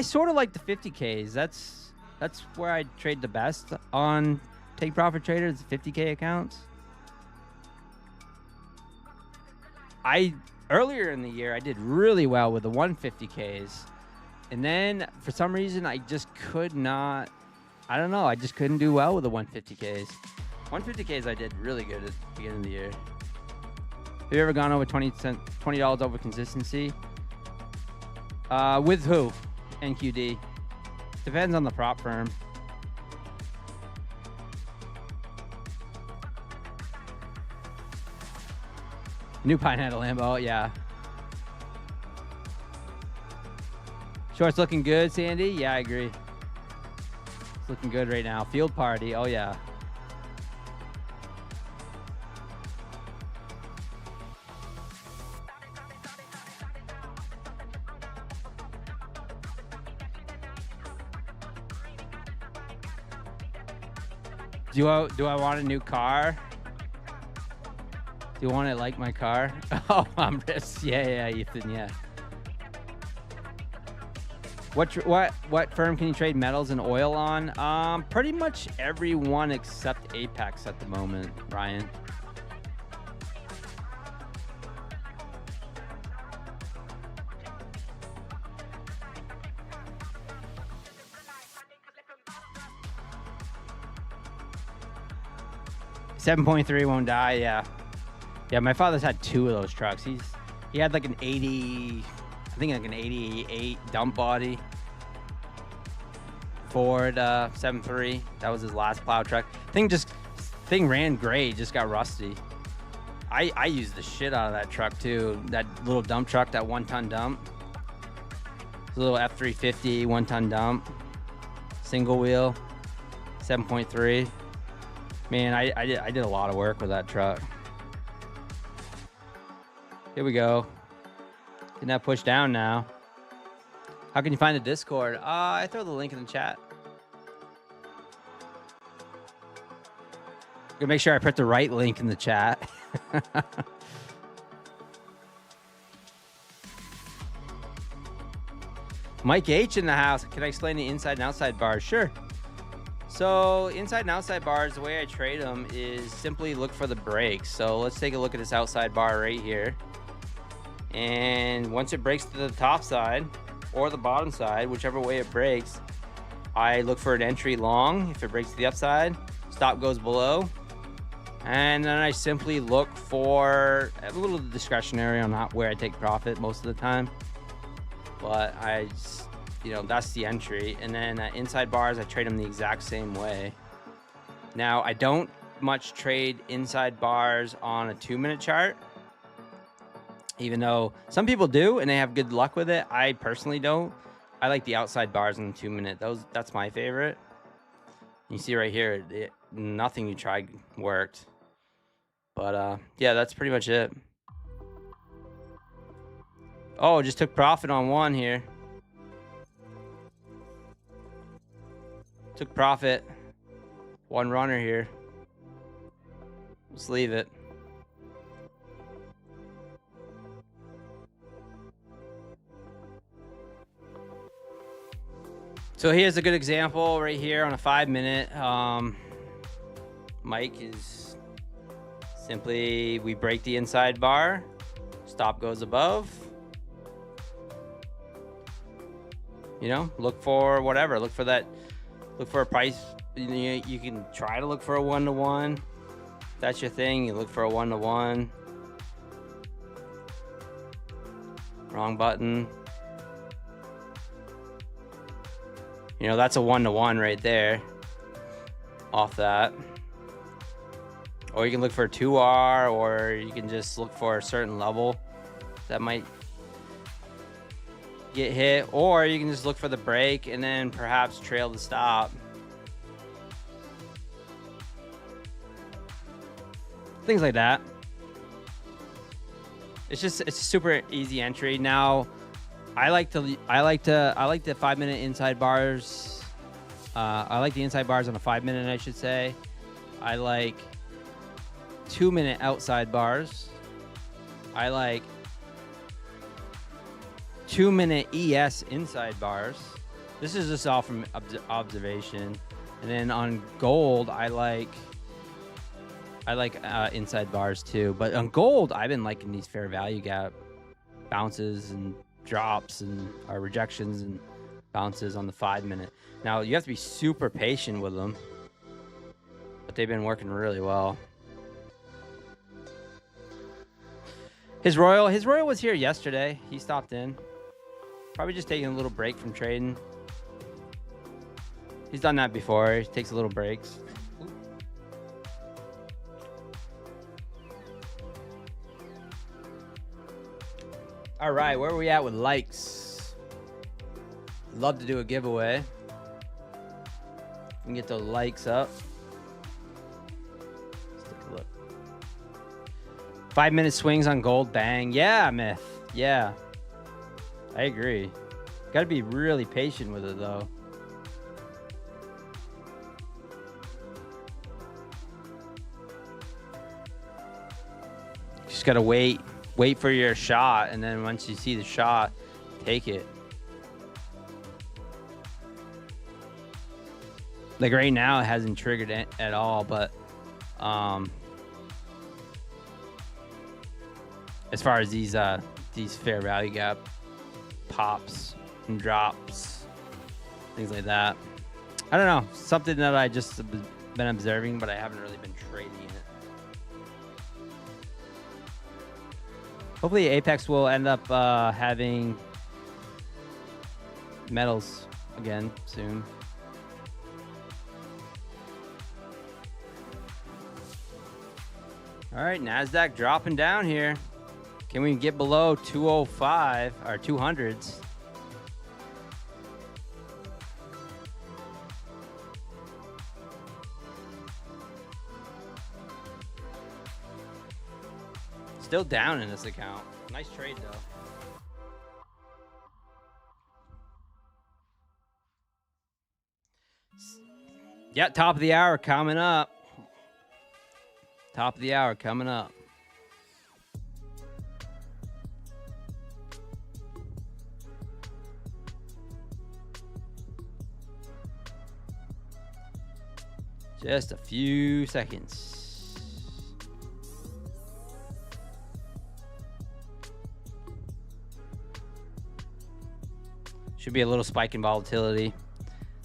sort of like the 50Ks. That's where I trade the best on Take Profit Traders, 50K accounts. Earlier in the year, I did really well with the 150Ks. And then, for some reason, I just could not... I don't know. I just couldn't do well with the 150Ks. 150Ks, I did really good at the beginning of the year. Have you ever gone over $20 over consistency? With who? NQD. Depends on the prop firm. New Pine had a Lambo, yeah. Shorts looking good, Sandy? Yeah, I agree. It's looking good right now. Field party, oh yeah. Do I want a new car? Do you want to like my car? Oh, I'm Riss. Yeah, Ethan, yeah. What firm can you trade metals and oil on? Pretty much everyone except Apex at the moment, Ryan. $7.3 won't die, yeah. Yeah, my father's had two of those trucks. He had like an 80, I think like an 88 dump body. Ford 7.3. That was his last plow truck. Thing ran great, just got rusty. I use the shit out of that truck too. That little dump truck, that 1-ton dump. The little F350 1-ton dump. Single wheel. 7.3. Man, I did a lot of work with that truck. Here we go. Getting that pushed down now. How can you find the Discord? I throw the link in the chat. Gonna make sure I put the right link in the chat. Mike H in the house. Can I explain the inside and outside bars? Sure. So inside and outside bars, the way I trade them is simply look for the breaks. So let's take a look at this outside bar right here. And once it breaks to the top side or the bottom side, whichever way it breaks, I look for an entry long. If it breaks to the upside, stop goes below. And then I simply look for a little discretionary on where I take profit most of the time. But I just, that's the entry. And then inside bars, I trade them the exact same way. Now, I don't much trade inside bars on a 2-minute chart, even though some people do and they have good luck with it. I personally don't. I like the outside bars on the 2-minute. That's my favorite. You see right here, nothing you tried worked. But yeah, that's pretty much it. Oh, just took profit on one here. Took profit. One runner here. Let's leave it. So here's a good example right here on a 5-minute. Mike is simply, we break the inside bar, stop goes above. Look for whatever. Look for that. Look for a price. You can try to look for a 1-to-1. If that's your thing. You look for a 1-to-1. Wrong button. That's a 1-to-1 right there. Off that. Or you can look for a 2R, or you can just look for a certain level that might get hit, or you can just look for the break and then perhaps trail the stop. Things like that. It's a super easy entry. Now, I like the 5-minute inside bars. I like the inside bars on a 5-minute, I should say. I like 2-minute outside bars. I like 2-minute ES inside bars. This is just all from observation. And then on gold, I like inside bars too. But on gold, I've been liking these fair value gap bounces and drops and rejections and bounces on the 5-minute. Now you have to be super patient with them, but they've been working really well. His Royal was here yesterday. He stopped in. Probably just taking a little break from trading. He's done that before. He takes a little breaks. All right, where are we at with likes? Love to do a giveaway. We can get the likes up. Let's take a look. 5-minute swings on gold, bang. Yeah, Myth. Yeah. I agree. Got to be really patient with it, though. Just got to wait for your shot, and then once you see the shot, take it. Like right now, it hasn't triggered it at all, but as far as these fair value gap pops and drops, things like that, I don't know, something that I just been observing, but I haven't really been trading it. Hopefully Apex will end up having medals again soon. All right, NASDAQ dropping down here. Can we get below 205 or 200s? Still down in this account. Nice trade, though. Yeah, top of the hour coming up. Top of the hour coming up. Just a few seconds. Should be a little spike in volatility.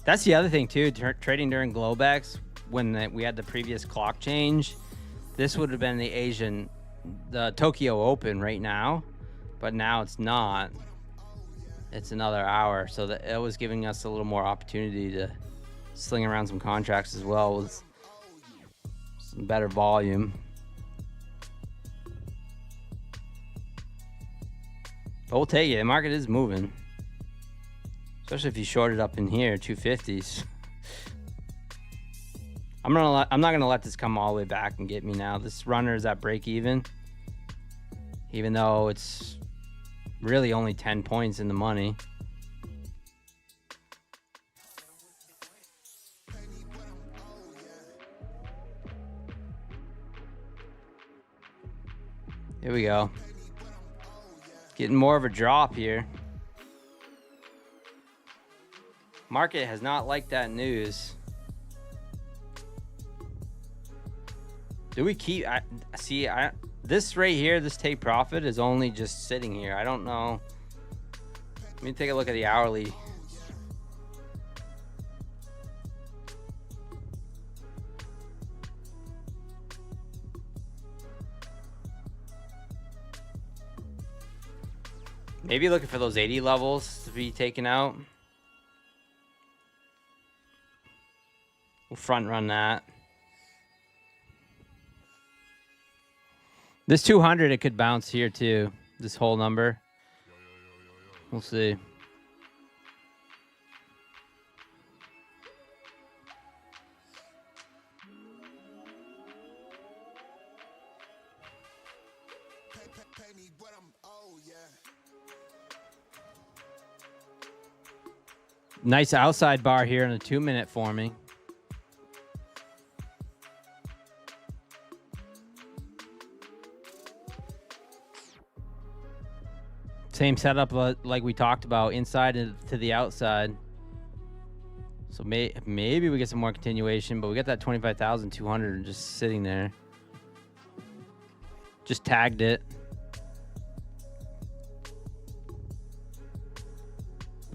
That's the other thing too, trading during Globex when we had the previous clock change. This would have been the Tokyo Open right now, but now it's not. It's another hour, so that it was giving us a little more opportunity to sling around some contracts as well with some better volume. But we'll take it. The market is moving. Especially if you shorted up in here, 250s. I'm not gonna let this come all the way back and get me now. This runner is at break even though it's really only 10 points in the money. Here we go. Getting more of a drop here. Market has not liked that news. Do we keep... this right here, this take profit is only just sitting here. I don't know. Let me take a look at the hourly. Maybe looking for those 80 levels to be taken out. We'll front run that. This 200, it could bounce here too. This whole number. We'll see. Nice outside bar here in a 2-minute forming. Same setup like we talked about, inside and to the outside. So maybe we get some more continuation, but we got that 25,200 just sitting there. Just tagged it.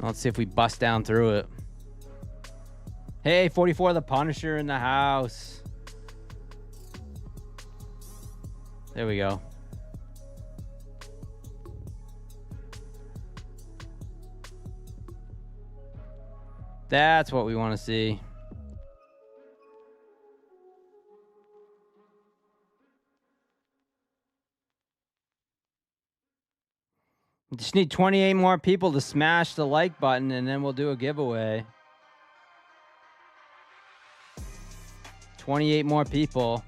Let's see if we bust down through it. Hey, 44 the Punisher in the house. There we go. That's what we want to see. Just need 28 more people to smash the like button, and then we'll do a giveaway. 28 more people.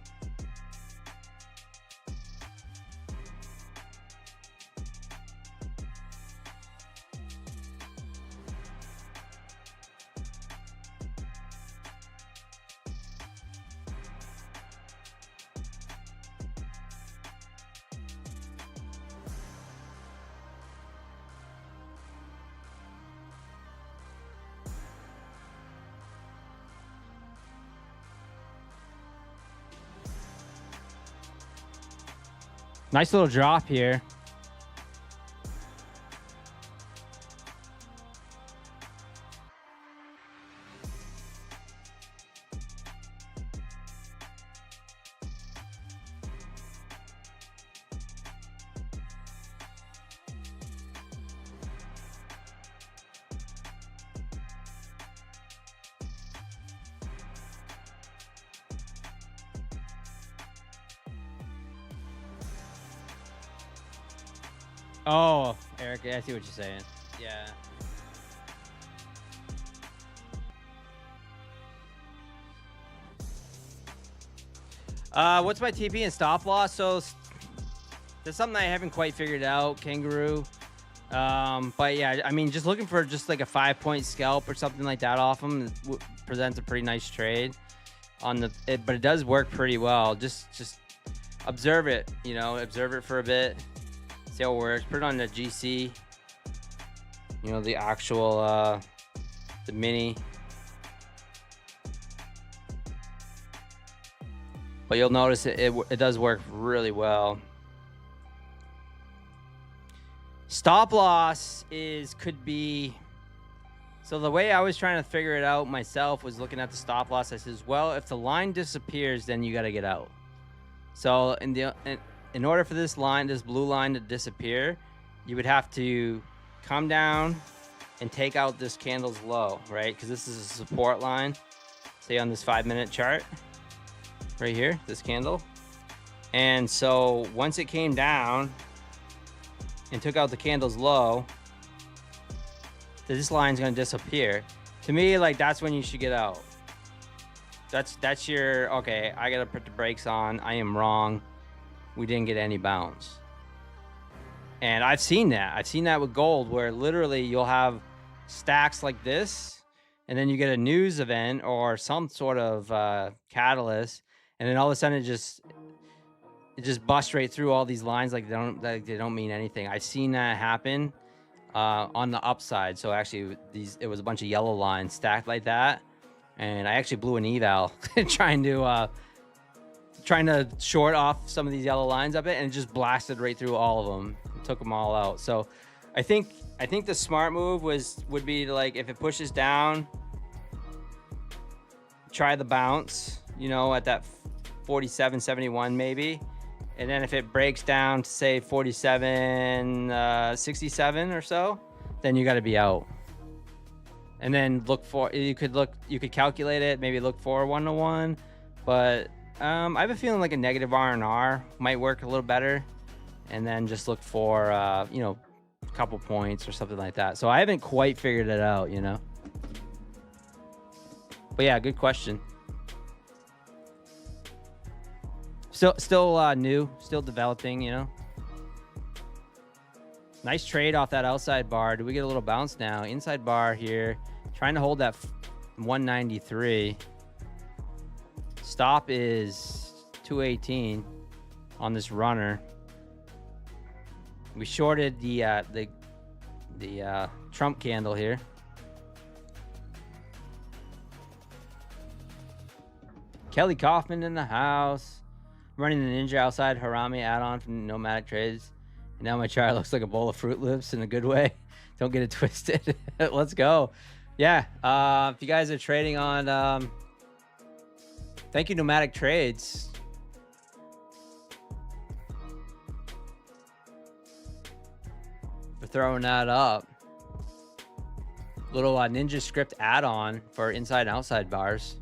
Nice little drop here. Oh, Eric, I see what you're saying. Yeah. What's my TP and stop loss? So there's something I haven't quite figured out, Kangaroo. But yeah, I mean, just looking for just like a 5-point scalp or something like that off him presents a pretty nice trade on but it does work pretty well. Just observe it, you know, observe it for a bit, see how it works. Put it on the GC, you know, the actual the mini. But you'll notice it does work really well. Stop loss could be. So the way I was trying to figure it out myself was looking at the stop loss. I says, well, if the line disappears, then you got to get out. So in order for this blue line to disappear, you would have to come down and take out this candle's low, right? Because this is a support line. Say on this 5-minute chart. Right here, this candle. And so once it came down and took out the candle's low, this line's going to disappear. To me, like, that's when you should get out. That's your, okay, I got to put the brakes on. I am wrong. We didn't get any bounce. And I've seen that. I've seen that with gold, where literally you'll have stacks like this, and then you get a news event or some sort of catalyst, and then all of a sudden it just busts right through all these lines like they don't mean anything. I've seen that happen on the upside. So actually it was a bunch of yellow lines stacked like that, and I actually blew an eval trying to short off some of these yellow lines up it, and it just blasted right through all of them, took them all out. So I think the smart move would be to, like, if it pushes down, try the bounce, you know, at that 47.71 maybe, and then if it breaks down to say 47.67 or so, then you got to be out. And then you could calculate it, maybe look for 1-to-1, but I have a feeling like a negative R&R might work a little better, and then just look for you know, a couple points or something like that. So I haven't quite figured it out, you know. But yeah, good question. Still new, still developing, you know. Nice trade off that outside bar. Do we get a little bounce now? Inside bar here, trying to hold that 193. Stop is 218 on this runner. We shorted the Trump candle here. Kelly Kaufman in the house. Running the Ninja outside Harami add-on from Nomadic Trades. And now my chart looks like a bowl of Fruit Loops in a good way. Don't get it twisted. Let's go. Yeah. If you guys are trading on, thank you, Nomadic Trades. For throwing that up. Little Ninja script add-on for inside and outside bars.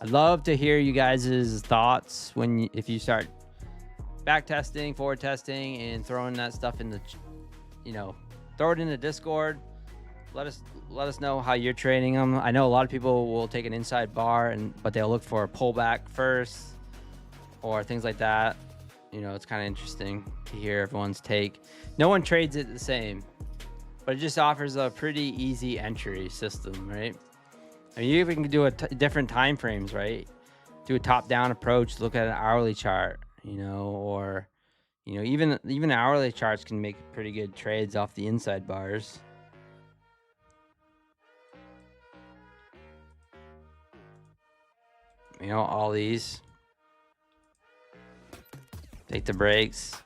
I'd love to hear you guys' thoughts if you start back testing, forward testing, and throwing that stuff in the, you know, throw it in the Discord. Let us know how you're trading them. I know a lot of people will take an inside bar but they'll look for a pullback first or things like that. You know, it's kind of interesting to hear everyone's take. No one trades it the same, but it just offers a pretty easy entry system, right? I mean, you even can do different time frames, right? Do a top-down approach, look at an hourly chart, you know, or, you know, even hourly charts can make pretty good trades off the inside bars. You know, all these. Take the breaks,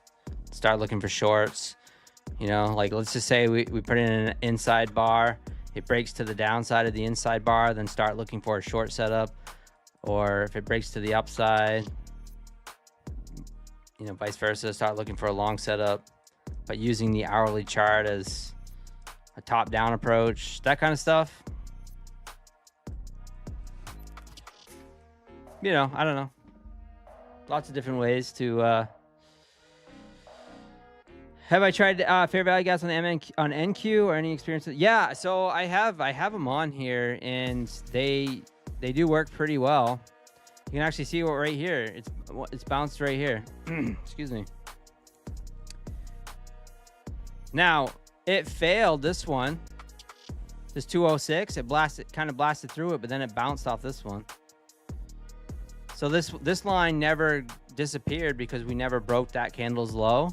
start looking for shorts. You know, like, let's just say we put in an inside bar. It breaks to the downside of the inside bar, then start looking for a short setup. Or if it breaks to the upside, you know, vice versa, start looking for a long setup, but using the hourly chart as a top-down approach, that kind of stuff. You know, I don't know. Lots of different ways to Have I tried fair value gaps on NQ or any experience? Yeah, so I have them on here, and they do work pretty well. You can actually see what right here. It's bounced right here. Excuse me. Now it failed this one. This 206. It kind of blasted through it, but then it bounced off this one. So this line never disappeared because we never broke that candle's low.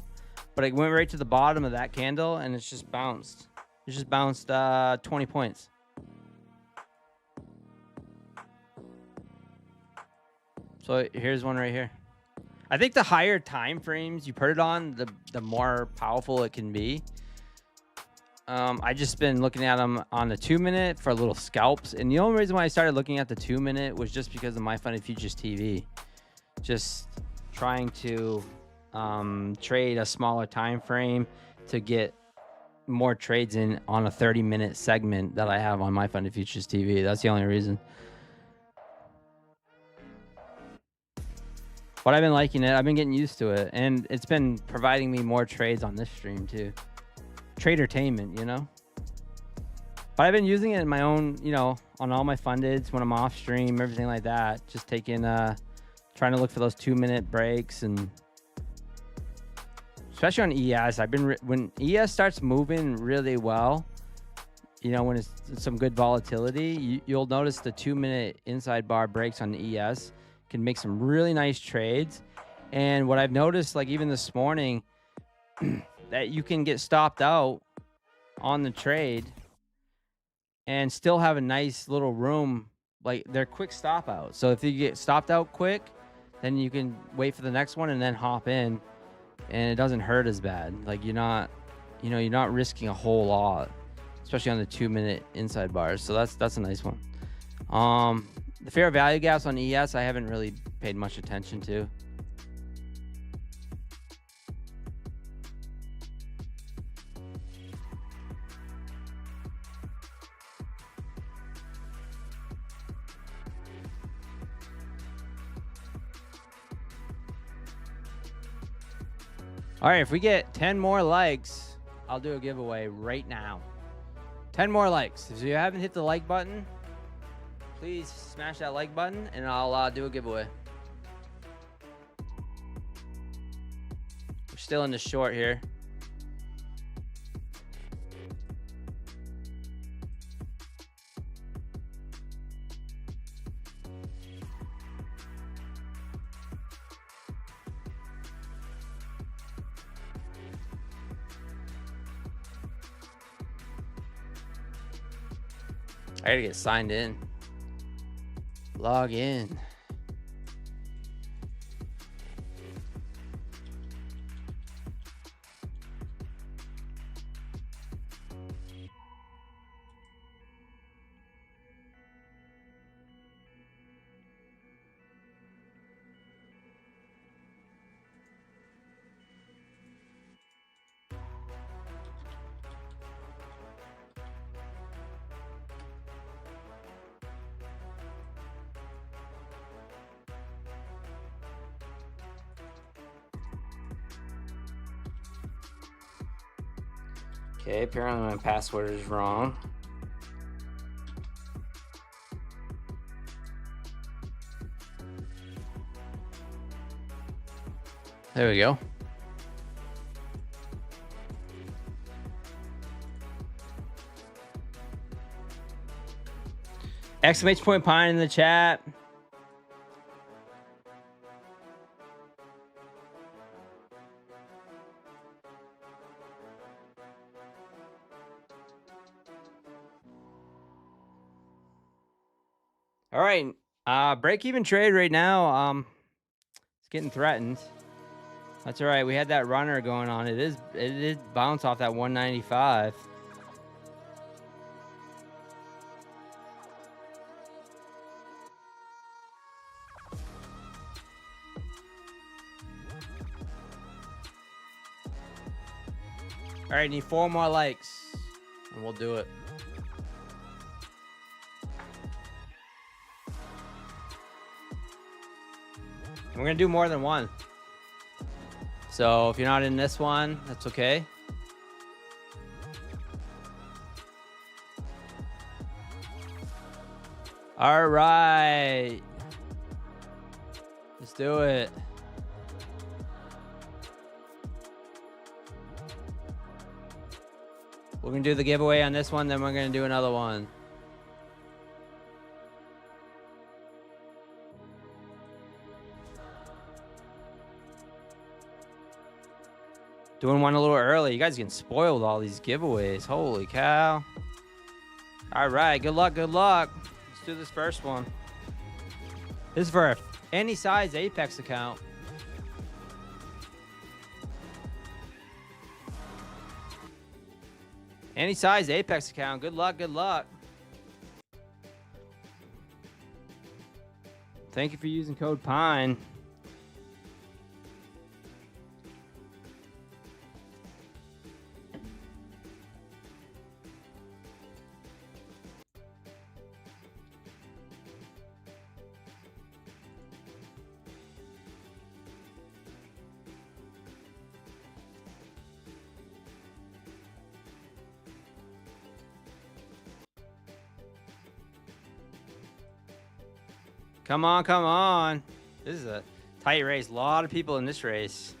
But it went right to the bottom of that candle, and it's just bounced. It just bounced 20 points. So here's one right here. I think the higher time frames you put it on, the more powerful it can be. I just been looking at them on the 2-minute for little scalps, and the only reason why I started looking at the 2-minute was just because of My Funded Futures TV. Just trying to trade a smaller time frame to get more trades in on a 30-minute segment that I have on My Funded Futures TV. That's the only reason. But I've been liking it. I've been getting used to it, and it's been providing me more trades on this stream too. Tradertainment, you know. But I've been using it in my own, you know, on all my fundeds when I'm off stream, everything like that. Just taking, trying to look for those 2-minute breaks, and especially on ES. When ES starts moving really well, you know, when it's some good volatility, you'll notice the 2-minute inside bar breaks on the ES can make some really nice trades. And what I've noticed, like even this morning, that you can get stopped out on the trade and still have a nice little room. Like they're quick stop out. So if you get stopped out quick, then you can wait for the next one and then hop in, and it doesn't hurt as bad. Like you're not risking a whole lot, especially on the 2-minute inside bars. So that's a nice one. The fair value gaps on ES, I haven't really paid much attention to. All right, if we get 10 more likes, I'll do a giveaway right now. 10 more likes. If you haven't hit the like button, please smash that like button, and I'll do a giveaway. We're still in the short here. I gotta get signed in. Log in. Okay, apparently my password is wrong. There we go. Exclamation point pine in the chat. All right, break-even trade right now. It's getting threatened. That's all right. We had that runner going on. It did bounce off that 195. All right, need 4 more likes, and we'll do it. We're gonna do more than one. So if you're not in this one, that's okay. All right. Let's do it. We're going to do the giveaway on this one, then we're going to do another one. Doing one a little early. You guys getting spoiled all these giveaways. Holy cow. All right. Good luck. Good luck. Let's do this first one. This is for any size Apex account. Any size Apex account. Good luck. Good luck. Thank you for using code PINE. Come on, come on. This is a tight race. A lot of people in this race.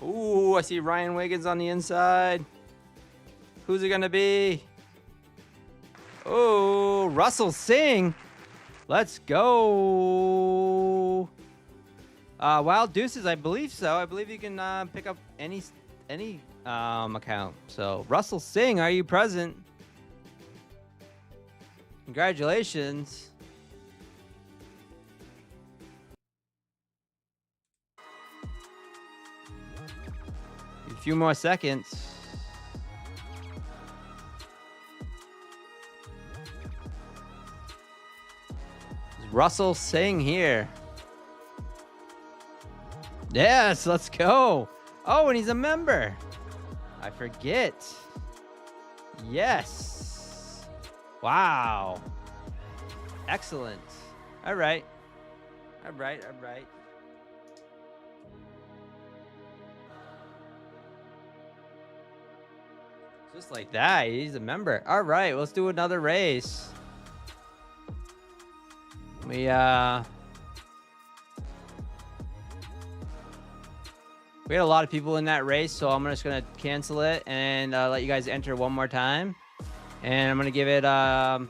Ooh, I see Ryan Wiggins on the inside. Who's it gonna be? Oh, Russell Singh. Let's go. Wild Deuces, I believe so. I believe you can pick up any account. So Russell Singh, are you present? Congratulations. A few more seconds. Is Russell Singh here? Yes, let's go. Oh, and he's a member. I forget. Yes. Wow. Excellent. All right. All right. All right. Just like that. He's a member. All right. Let's do another race. We had a lot of people in that race, so I'm just gonna cancel it and let you guys enter one more time. And I'm gonna give it a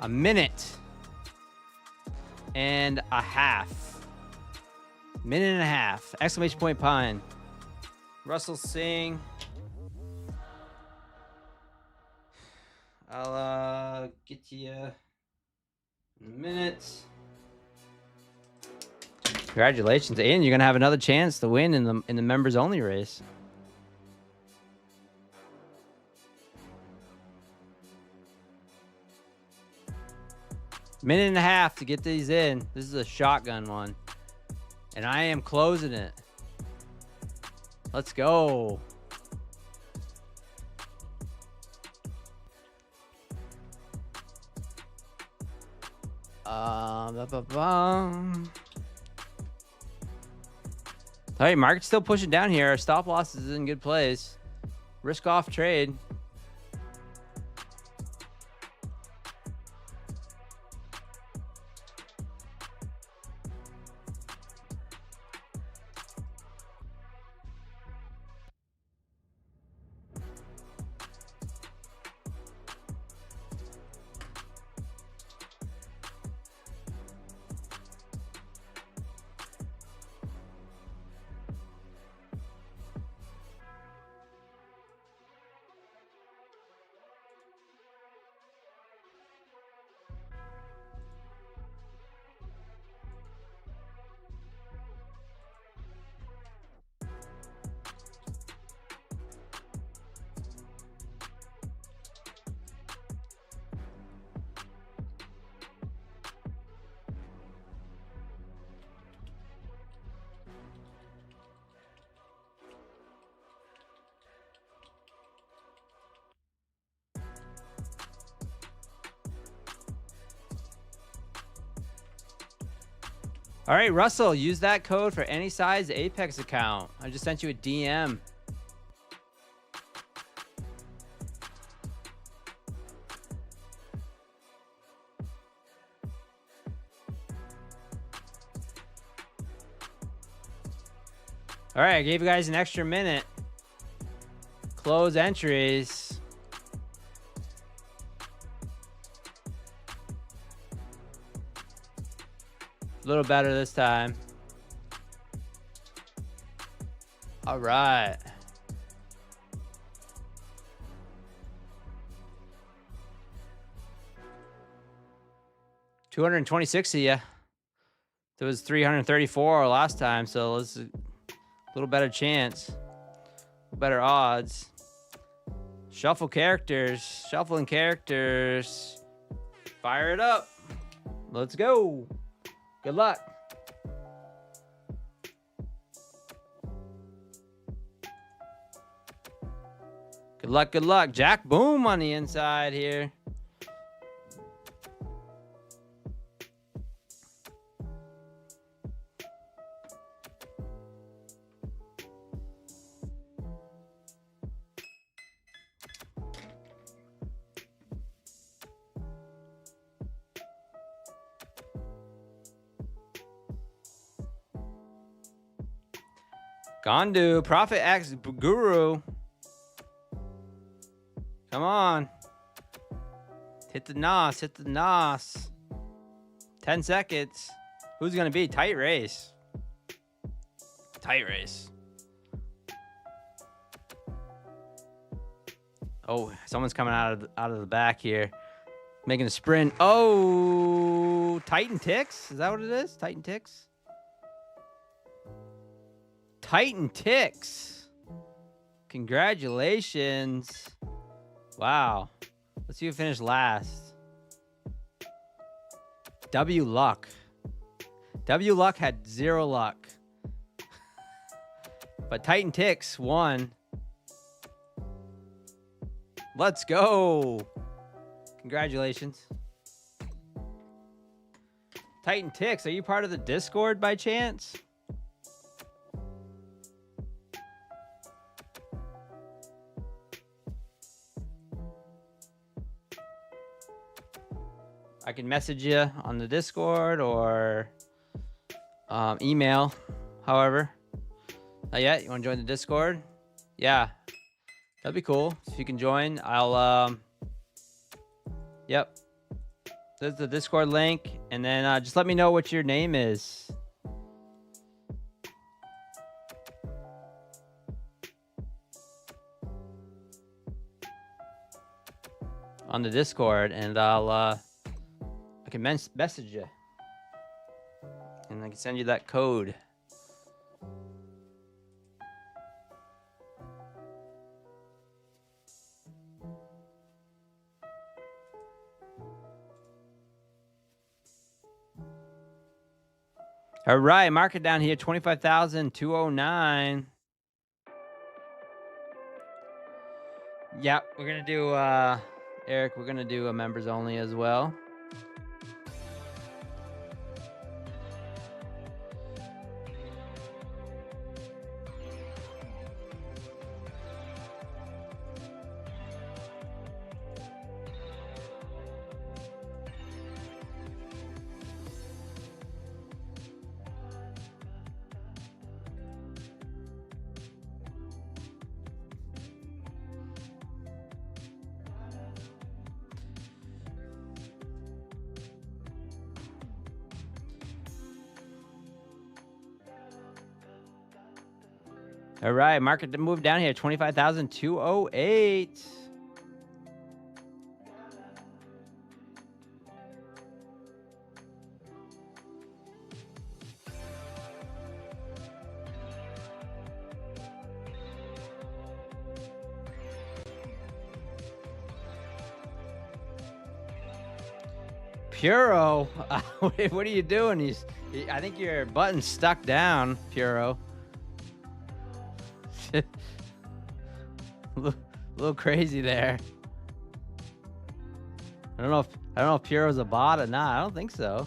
minute and a half. Minute and a half. Exclamation point Pine. Russell Singh. I'll get to you in a minute. Congratulations, and you're gonna have another chance to win in the members only race. Minute and a half to get these in. This is a shotgun one, and I am closing it. Let's go. All right, market's still pushing down here. Our stop loss is in good place. Risk off trade. All right, Russell, use that code for any size Apex account. I just sent you a DM. All right, I gave you guys an extra minute. Close entries. A little better this time. All right. $226 of you. There was 334 last time, so this is a little better chance. Better odds. Shuffle characters. Shuffling characters. Fire it up. Let's go. Good luck. Good luck, good luck. Jack Boom on the inside here. Gondu, Prophet X Guru. Come on. Hit the NOS, hit the NOS. 10 seconds. Who's going to be? Tight race. Tight race. Oh, someone's coming out of the back here. Making a sprint. Oh, Titan Ticks? Is that what it is? Titan Ticks? Titan Ticks. Congratulations. Wow. Let's see who finished last. W Luck. W Luck had 0 luck. But Titan Ticks won. Let's go. Congratulations. Titan Ticks, are you part of the Discord by chance? I can message you on the Discord or email, however. Not yet? You want to join the Discord? Yeah. That'd be cool. If you can join, I'll... Yep. There's the Discord link. And then just let me know what your name is. On the Discord. And I can message you. And I can send you that code. All right, mark it down here, 25,209. Yeah, we're going to do, Eric, we're going to do a members only as well. All right, market to move down here, 25,208. Puro, what are you doing? I think your button's stuck down, Puro. A little crazy there. I don't know if Puro's a bot or not. I don't think so.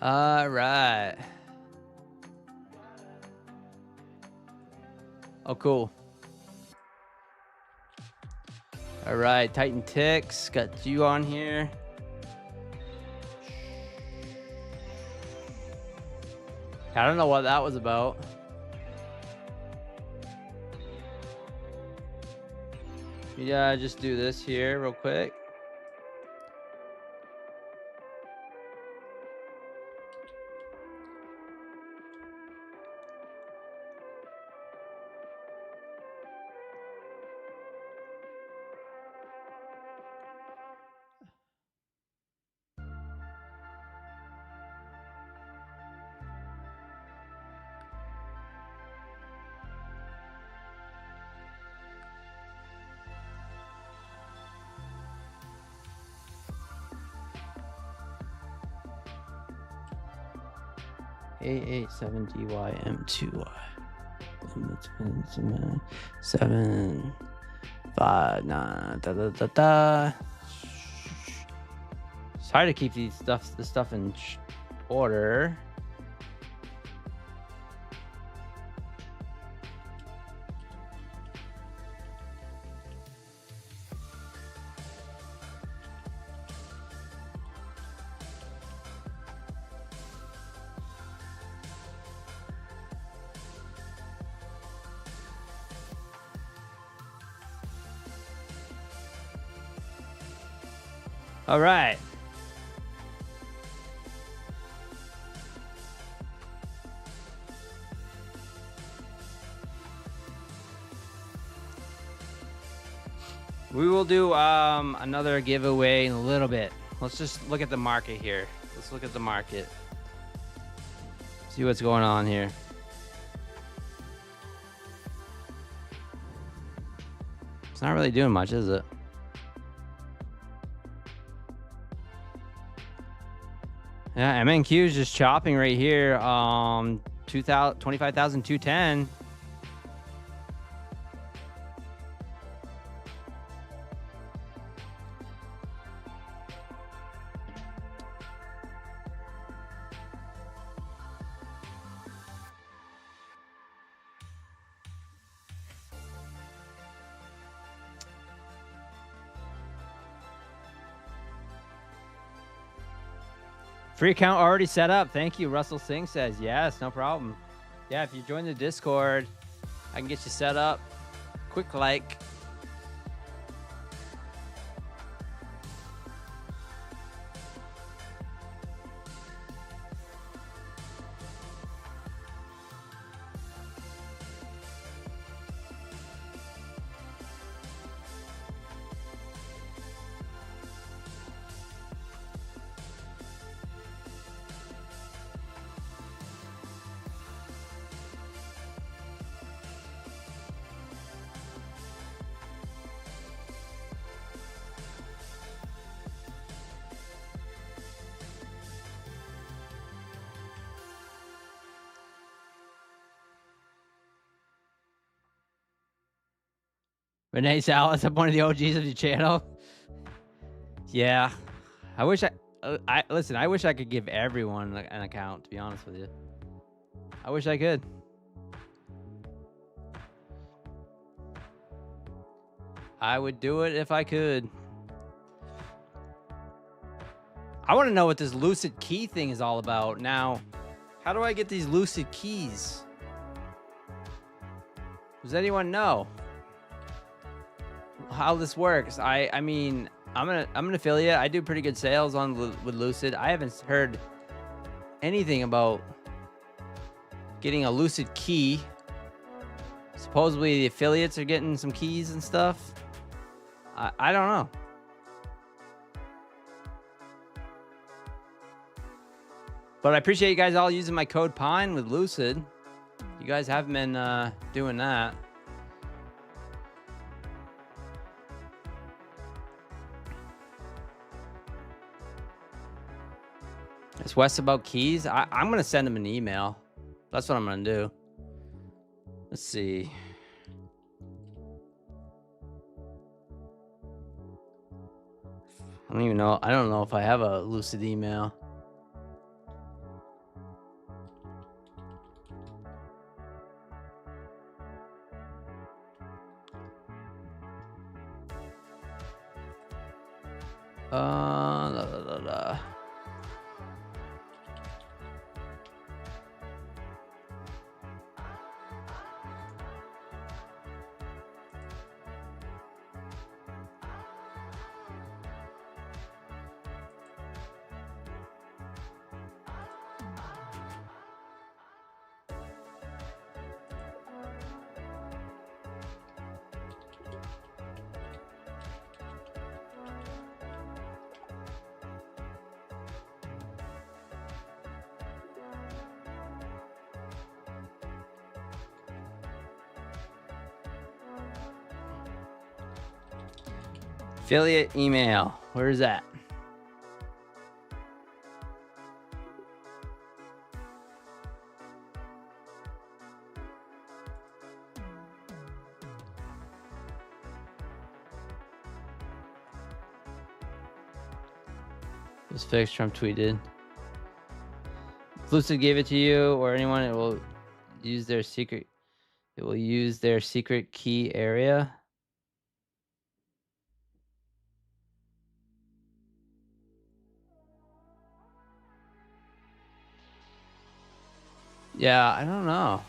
All right. Oh, cool. All right, Titan Ticks, got you on here. I don't know what that was about. Yeah, just do this here real quick. A87DYM2Y. 7, 5, 9, da da da da. It's hard to keep this stuff in order. All right. We will do another giveaway in a little bit. Let's just look at the market here. Let's look at the market. See what's going on here. It's not really doing much, is it? Yeah, MNQ is just chopping right here. 25,210. Free account already set up. Thank you. Russell Singh says, yes, no problem. Yeah, if you join the Discord, I can get you set up. Quick like. Renee Salas, I'm one of the OGs of the channel. Yeah, I wish listen. I wish I could give everyone an account. To be honest with you, I wish I could. I would do it if I could. I want to know what this lucid key thing is all about. Now, how do I get these lucid keys? Does anyone know how this works? I mean, I'm an affiliate. I do pretty good sales on with Lucid. I haven't heard anything about getting a Lucid key. Supposedly the affiliates are getting some keys and stuff. I don't know. But I appreciate you guys all using my code PINE with Lucid. You guys have been doing that. Is Wes about keys? I'm going to send him an email. That's what I'm going to do. Let's see. I don't even know. I don't know if I have a Lucid email. La, la, la, la. Affiliate email. Where is that? Was fixed. Trump tweeted. Lucid gave it to you or anyone. It will use their secret. It will use their secret key area. Yeah, I don't know.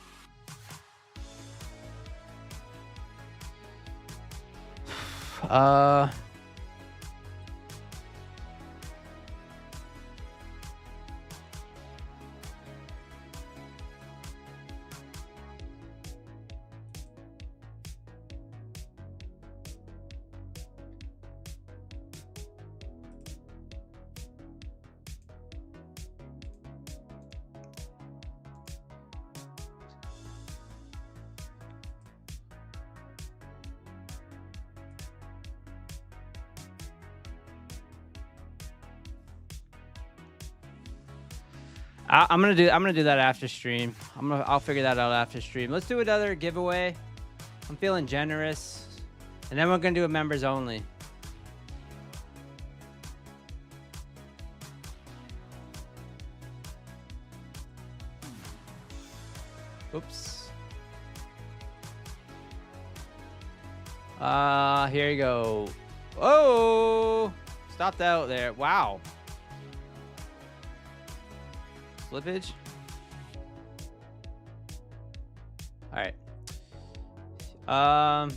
I'm gonna do that after stream. I'll figure that out after stream. Let's do another giveaway. I'm feeling generous, and then we're gonna do a members only. Oops. Here you go. Oh, stopped out there. Wow. Slippage. All right. All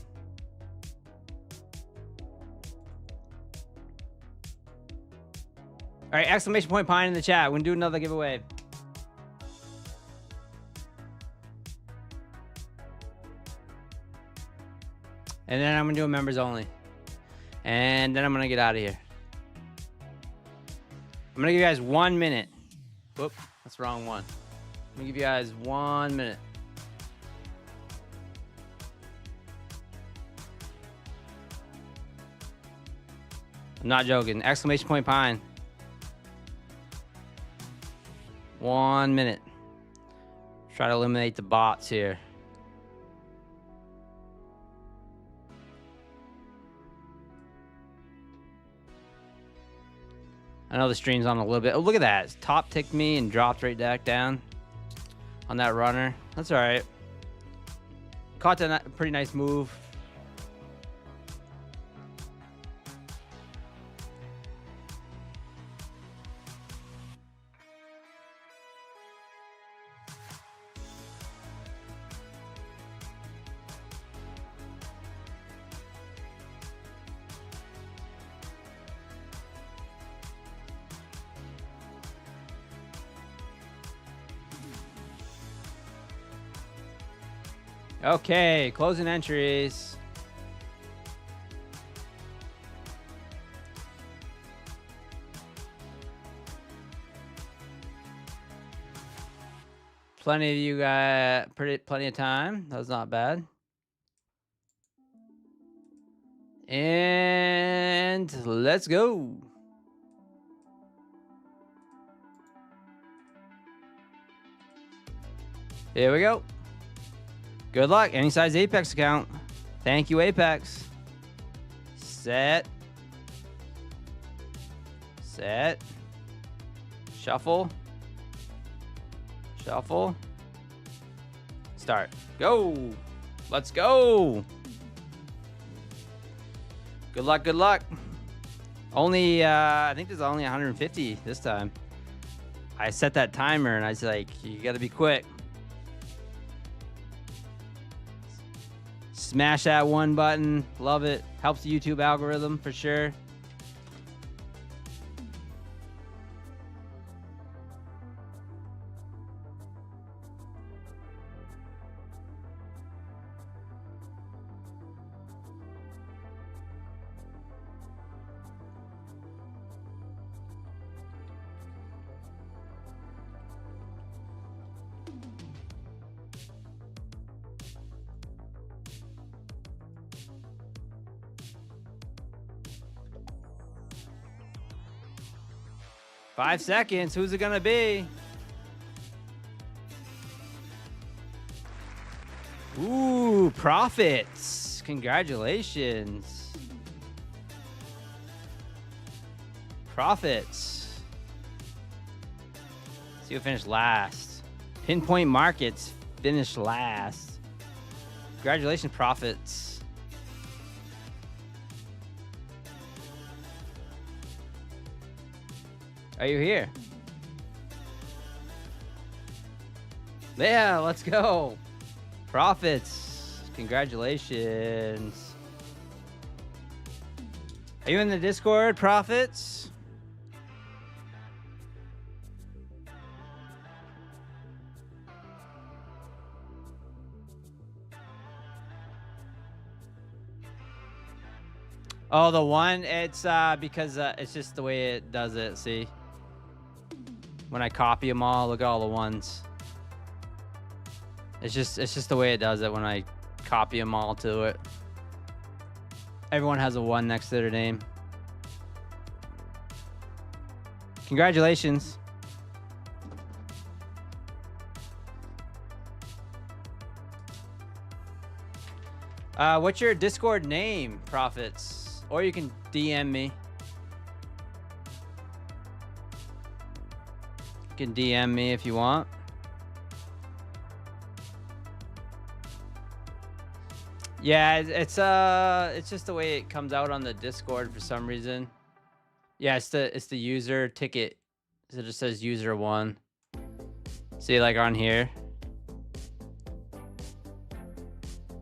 right, exclamation point pine in the chat. We're gonna do another giveaway. And then I'm gonna do a members only. And then I'm gonna get out of here. I'm gonna give you guys 1 minute. Whoop, that's the wrong one. I'm gonna give you guys 1 minute. I'm not joking. Exclamation point pine. 1 minute. Try to eliminate the bots here. I know the stream's on a little bit. Oh, look at that. It's top ticked me and dropped right back down on that runner. That's all right. Caught that pretty nice move. Okay, closing entries. Plenty of you got plenty of time. That was not bad. And let's go. Here we go. Good luck. Any size Apex account. Thank you, Apex. Set. Set. Shuffle. Shuffle. Start. Go. Let's go. Good luck. Good luck. Only, I think there's only 150 this time. I set that timer and I was like, you gotta be quick. Smash that one button. Love it. Helps the YouTube algorithm for sure. Five seconds. Who's it gonna be? Ooh, profits. Congratulations. Profits. See who finished last. Pinpoint Markets finished last. Congratulations, profits. Are you here? Yeah, let's go. Profits. Congratulations. Are you in the Discord, Profits? Oh, the one, it's because it's just the way it does it, see? When I copy them all, look at all the ones. It's just the way it does it when I copy them all to it. Everyone has a 1 next to their name. Congratulations. What's your Discord name, Profits? Or you can DM me. You can DM me if you want. Yeah, it's just the way it comes out on the Discord for some reason. Yeah, it's the user ticket. So it just says user 1. See, like on here.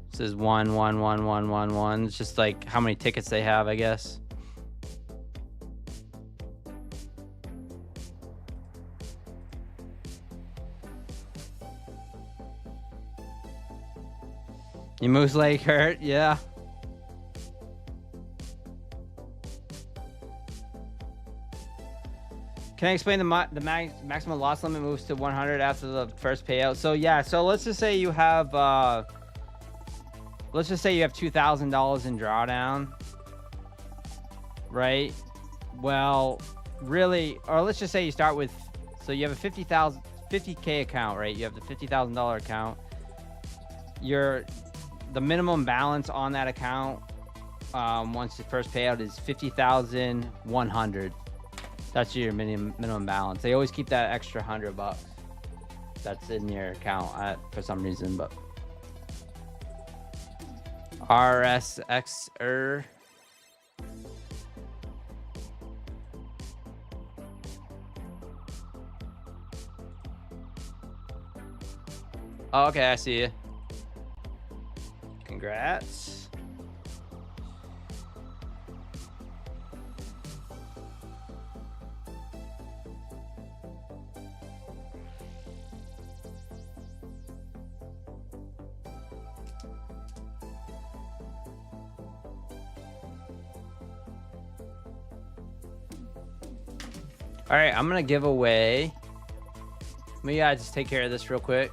It says 1 1 1 1 1 1. It's just like how many tickets they have, I guess. Your moose leg hurt, yeah. Can I explain the maximum loss limit moves to 100 after the first payout? So yeah, so let's just say you have $2,000 in drawdown, right? Well, really, or let's just say you start with, so you have a 50K account, right? You have the $50,000 account. The minimum balance on that account, once the first payout, is 50,100. That's your minimum balance. They always keep that extra $100 that's in your account for some reason, but RSXer. Oh, okay, I see you. Congrats. All right, I'm gonna give away. Let me just take care of this real quick.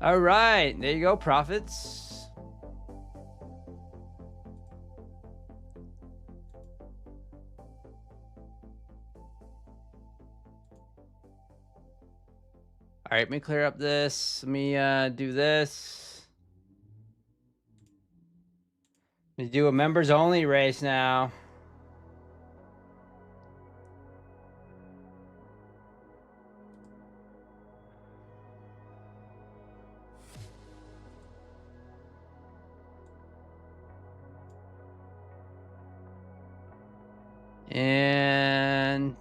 All right, there you go, profits. All right, let me clear up this. Let me do this. Let me do a members only race now. And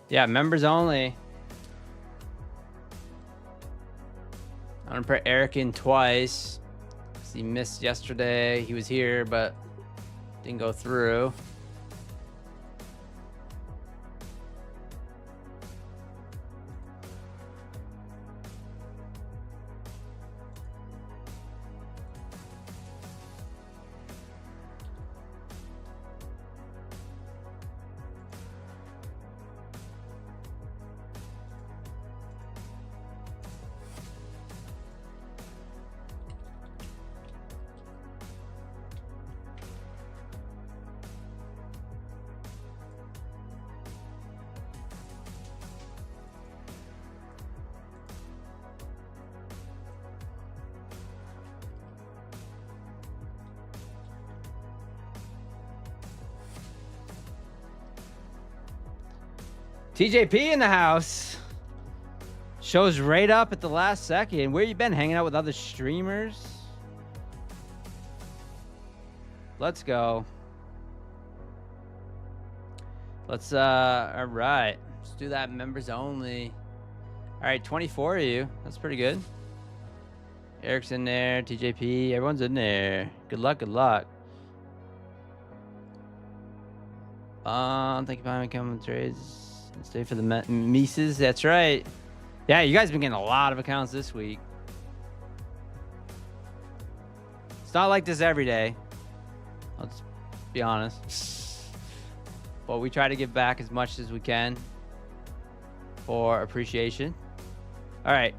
yeah, members only. I'm gonna put Eric in twice. He missed yesterday. He was here, but didn't go through. TJP in the house. Shows right up at the last second. Where you been? Hanging out with other streamers? Let's go. Let's, all right. Let's do that members only. All right, 24 of you. That's pretty good. Eric's in there. TJP. Everyone's in there. Good luck, good luck. Thank you for coming trades. Stay for the Mises. That's right. Yeah, you guys have been getting a lot of accounts this week. It's not like this every day. Let's be honest. But we try to give back as much as we can for appreciation. All right.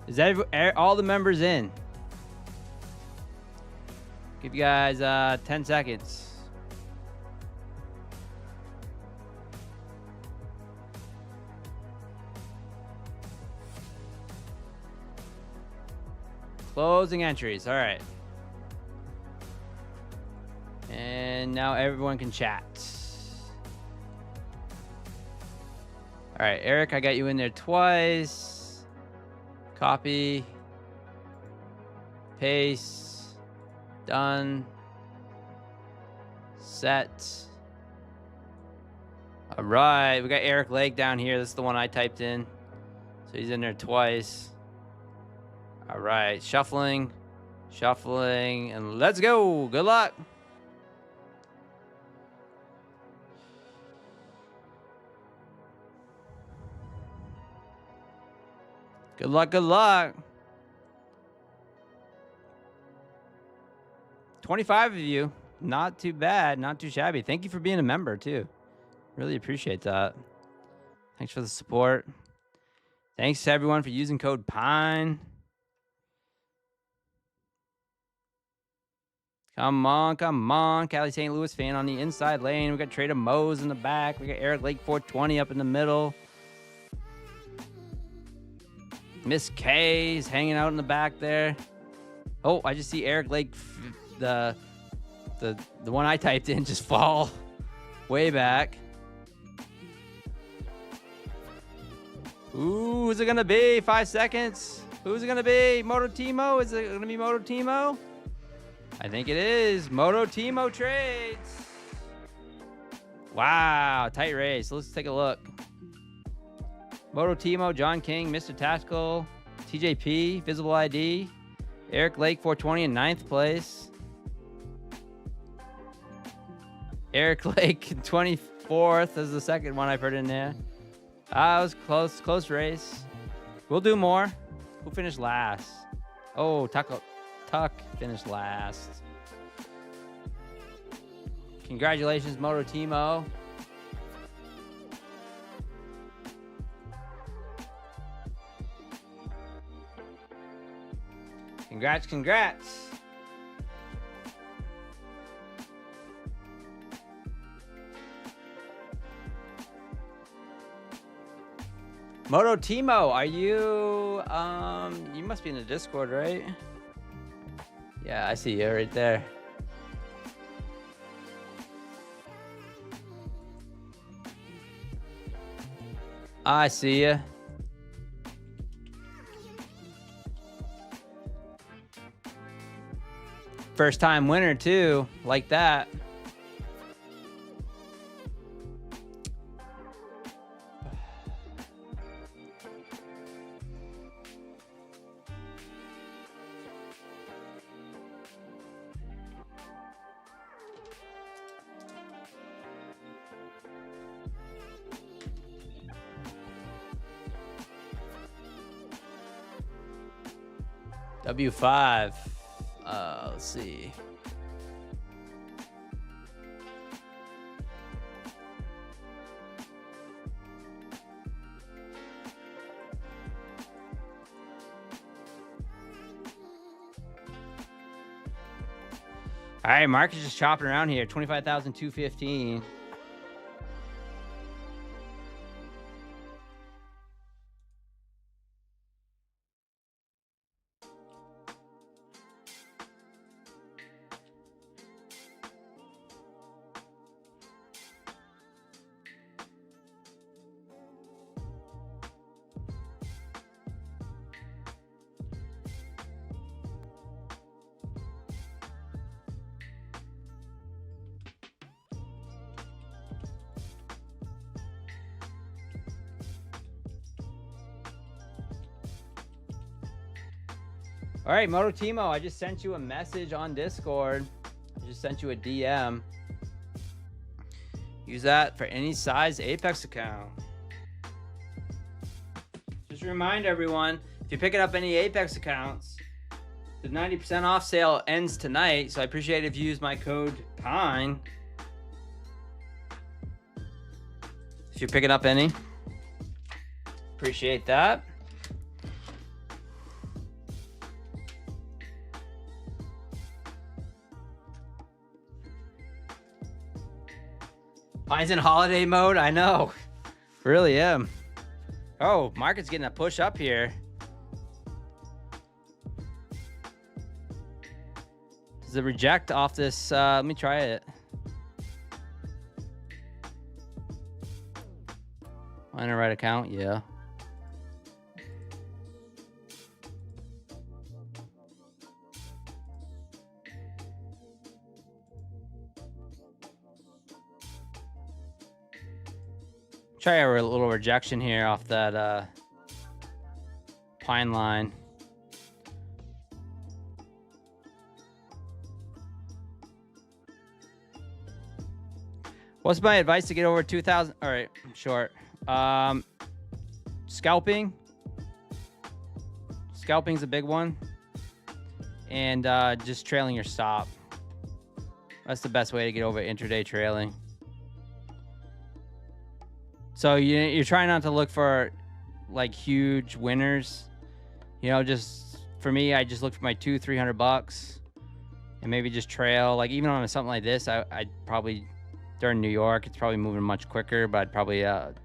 Is that all the members in? Give you guys 10 seconds. Closing entries. All right. And now everyone can chat. All right, Eric, I got you in there twice. Copy. Paste. Done. Set. All right, we got Eric Lake down here. This is the one I typed in. So he's in there twice. All right, shuffling, and let's go. Good luck. Good luck, good luck. 25 of you. Not too bad, not too shabby. Thank you for being a member, too. Really appreciate that. Thanks for the support. Thanks to everyone for using code PINE. Come on. Cali St. Louis fan on the inside lane. We got Trader Mose in the back. We got Eric Lake 420 up in the middle. Miss K is hanging out in the back there. Oh, I just see Eric Lake, the one I typed in, just fall way back. Ooh, who's it gonna be? 5 seconds. Who's it gonna be? Moto Timo? Is it gonna be Moto Timo? I think it is. Moto Timo trades. Wow, tight race. Let's take a look. Moto Timo, John King, Mr. Tactical, TJP, Visible ID, Eric Lake 420 in 9th place. Eric Lake 24th is the second one I put in there. It was close race. We'll do more. Who finished last? Oh, Tuck finished last. Congratulations, Moto Timo. Congrats, congrats. Moto Timo, are you you must be in the Discord, right? Yeah, I see you right there. I see you. First time winner too, like that. W5. Let's see. All right, Mark is just chopping around here. 25,215. All right, Moto Timo, I just sent you a message on Discord. I just sent you a DM. Use that for any size Apex account. Just remind everyone, if you're picking up any Apex accounts, the 90% off sale ends tonight, so I appreciate if you use my code PINE. If you're picking up any, appreciate that. Mine's in holiday mode. I know. Really am. Oh, market's getting a push up here. Does it reject off this? Let me try it. Am I in the right account? Yeah. Try a little rejection here off that pine line. What's my advice to get over 2,000? All right, I'm short. Scalping. Scalping's a big one. And just trailing your stop. That's the best way to get over intraday trailing. So you're trying not to look for like huge winners. You know, just for me, I just look for my $200-300 and maybe just trail. Like even on something like this, I'd probably, during New York, it's probably moving much quicker, but I'd probably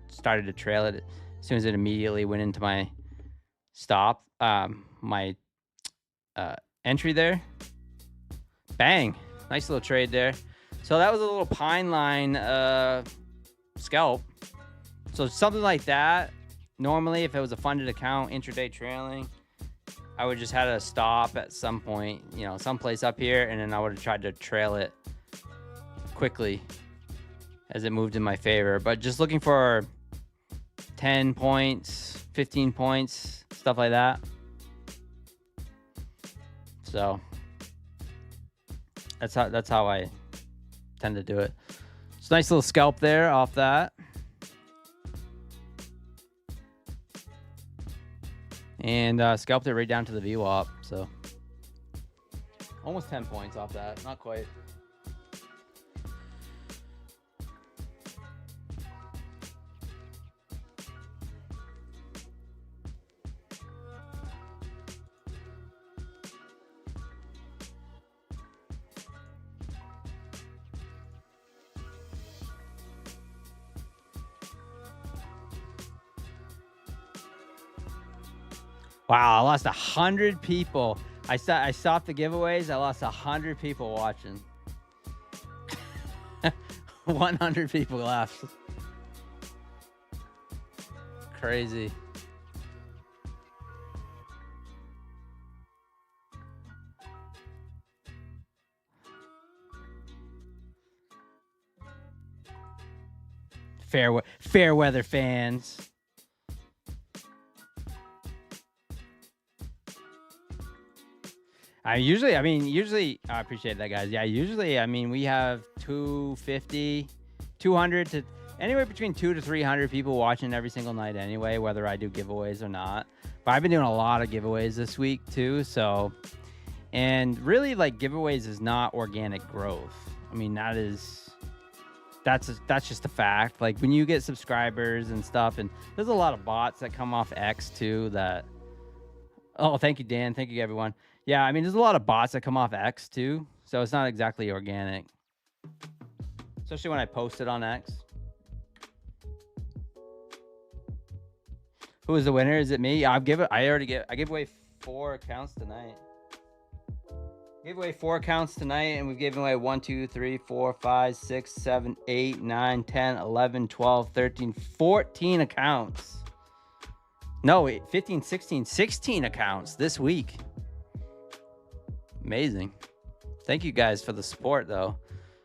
started to trail it as soon as it immediately went into my stop, my entry there. Bang, nice little trade there. So that was a little pine line scalp. So something like that, normally if it was a funded account, intraday trailing, I would just had a stop at some point, you know, someplace up here, and then I would have tried to trail it quickly as it moved in my favor. But just looking for 10 points, 15 points, stuff like that. So that's how I tend to do it. It's a nice little scalp there off that. And scalped it right down to the VWAP, so almost 10 points off that, not quite. Wow, I lost 100 people. I stopped the giveaways. I lost 100 people watching. 100 people left. Crazy. Fair weather fans. Usually, I appreciate that, guys. Yeah, usually, we have 250, 200 to anywhere between 200 to 300 people watching every single night anyway, whether I do giveaways or not. But I've been doing a lot of giveaways this week too. So, and really, like, giveaways is not organic growth. That's just a fact. Like, when you get subscribers and stuff, and there's a lot of bots that come off X too that, oh, thank you, Dan. Thank you, everyone. Yeah, there's a lot of bots that come off X too, so it's not exactly organic. Especially when I post it on X. Who is the winner? Is it me? I give away 4 accounts tonight. Gave away 4 accounts tonight, and we've given away 1, 2, 3, 4, 5, 6, 7, 8, 9, 10, 11, 12, 13, 14 accounts. No, wait, 15, 16 accounts this week. Amazing. Thank you guys for the support, though,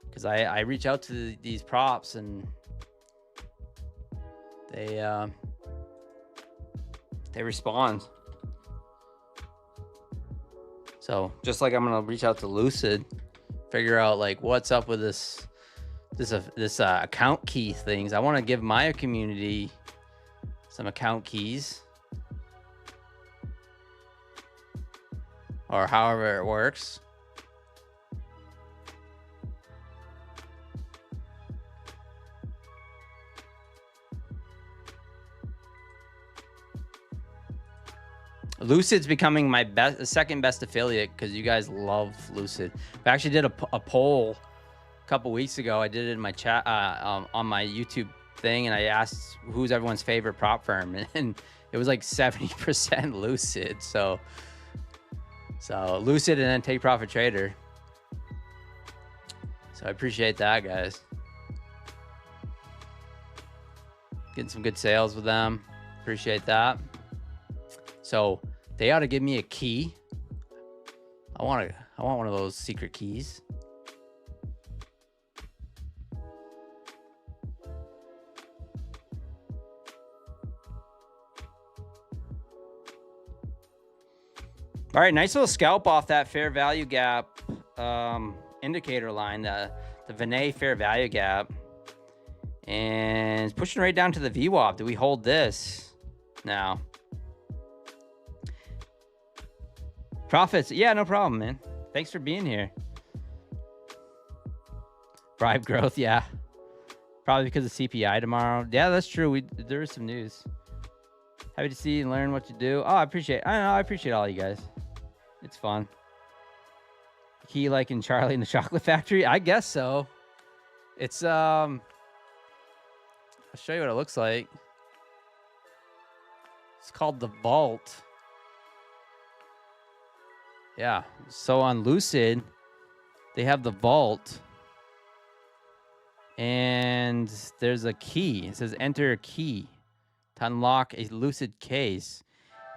because I reach out to these props and they respond. So just like I'm gonna reach out to Lucid, figure out like what's up with this account key things. I want to give my community some account keys, or however it works. Lucid's becoming my second best affiliate because you guys love Lucid. I actually did a poll a couple weeks ago. I did it in my chat on my YouTube thing, and I asked who's everyone's favorite prop firm, and it was like 70% Lucid. So Lucid and then Take Profit Trader. So I appreciate that, guys. Getting some good sales with them. Appreciate that. So they ought to give me a key. I want one of those secret keys. All right, nice little scalp off that fair value gap indicator line, the Vinay fair value gap. And it's pushing right down to the VWAP. Do we hold this now? Profits. Yeah, no problem, man. Thanks for being here. Bribe growth. Yeah. Probably because of CPI tomorrow. Yeah, that's true. There is some news. Happy to see and learn what you do. Oh, I appreciate all you guys. It's fun. Key like in Charlie and the Chocolate Factory? I guess so. It's I'll show you what it looks like. It's called the Vault. Yeah. So on Lucid, they have the Vault. And there's a key. It says enter a key to unlock a Lucid case.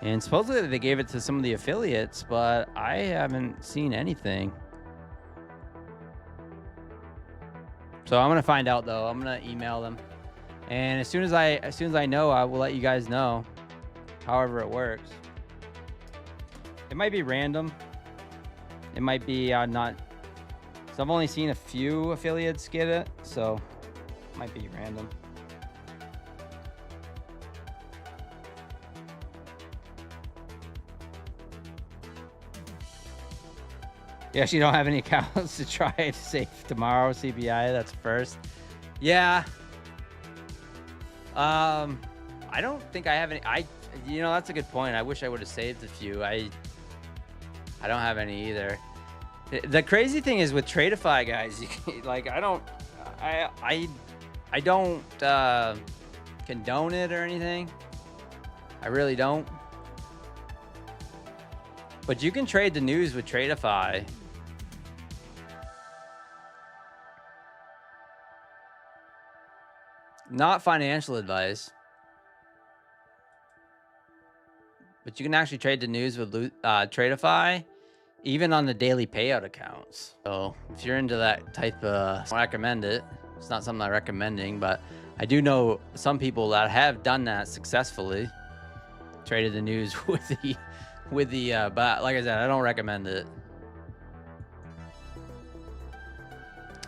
And supposedly they gave it to some of the affiliates, but I haven't seen anything. So I'm gonna find out though. I'm gonna email them, and as soon as I know, I will let you guys know. However it works. It might be random. It might be not. So I've only seen a few affiliates get it, so it might be random. Yes, you don't have any accounts to try to save tomorrow, CBI, that's first. Yeah. I don't think I have any. That's a good point. I wish I would have saved a few. I don't have any either. The crazy thing is with Tradeify, guys, like I don't condone it or anything. I really don't. But you can trade the news with Tradeify. Not financial advice. But you can actually trade the news with Tradeify, even on the daily payout accounts. So if you're into that type of, I recommend it. It's not something I'm recommending, but I do know some people that have done that successfully. Traded the news with the but like I said, I don't recommend it.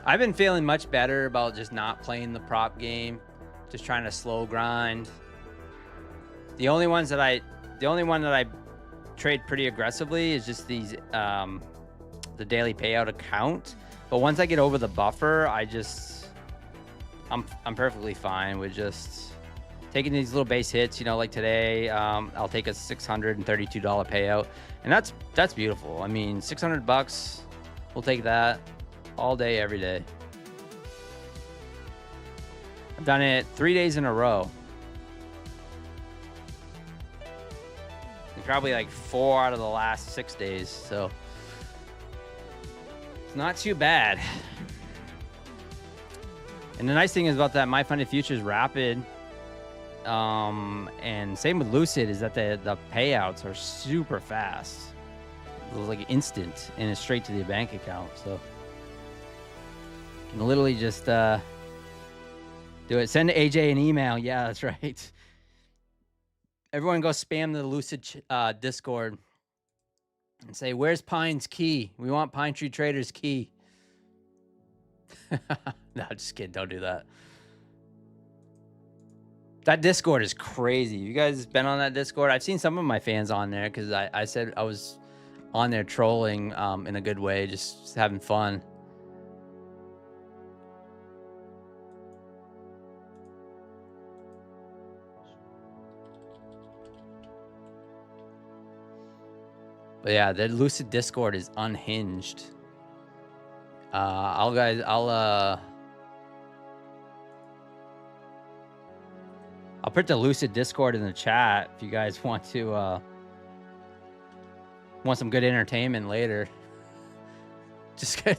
I've been feeling much better about just not playing the prop game, just trying to slow grind. The only one that I trade pretty aggressively is just these the daily payout account. But once I get over the buffer, I'm perfectly fine with just taking these little base hits. You know, like today, I'll take a $632 payout, and that's beautiful. I mean, $600, we'll take that all day, every day. I've done it 3 days in a row. And probably like 4 out of the last 6 days, so it's not too bad. And the nice thing is about that My Funded Futures Rapid, and same with Lucid, is that the payouts are super fast. It was like instant, and it's straight to the bank account. So you can literally just do it. Send AJ an email. Yeah, that's right. Everyone go spam the Lucid Discord and say, "Where's Pine's key? We want Pine Tree Trader's key." No, just kidding. Don't do that. That Discord is crazy. You guys been on that Discord? I've seen some of my fans on there because I said I was on there trolling in a good way, just having fun. But yeah, the Lucid Discord is unhinged. I'll put the Lucid Discord in the chat if you guys want to want some good entertainment later. Just go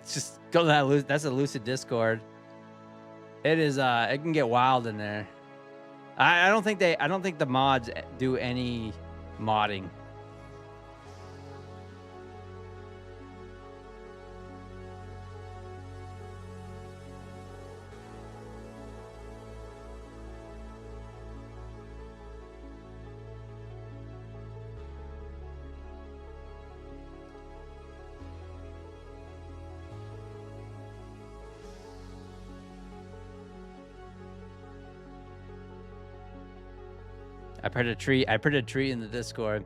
to that. That's a Lucid Discord. It is. It can get wild in there. I don't think the mods do any modding. I put a tree in the Discord.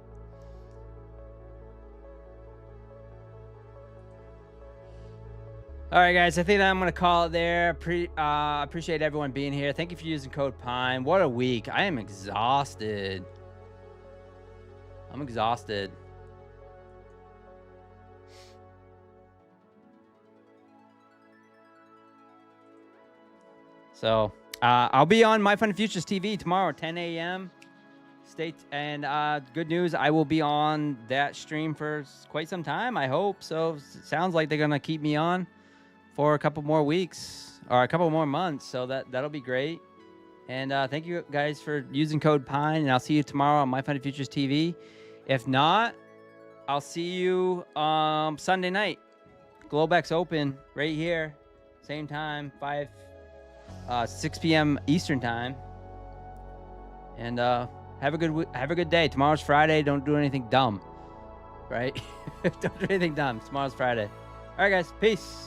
All right, guys. I think I'm gonna call it there. Appreciate everyone being here. Thank you for using code PINE. What a week! I am exhausted. I'm exhausted. So I'll be on My Funded Futures TV tomorrow at 10 a.m. And good news, I will be on that stream for quite some time, I hope. So it sounds like they're going to keep me on for a couple more weeks or a couple more months. So that'll be great. And thank you guys for using code PINE. And I'll see you tomorrow on My Funded Futures TV. If not, I'll see you Sunday night. Globex Open right here. Same time, 6 p.m. Eastern time. And have a good day. Tomorrow's Friday. Don't do anything dumb, right? Don't do anything dumb. Tomorrow's Friday. All right, guys. Peace.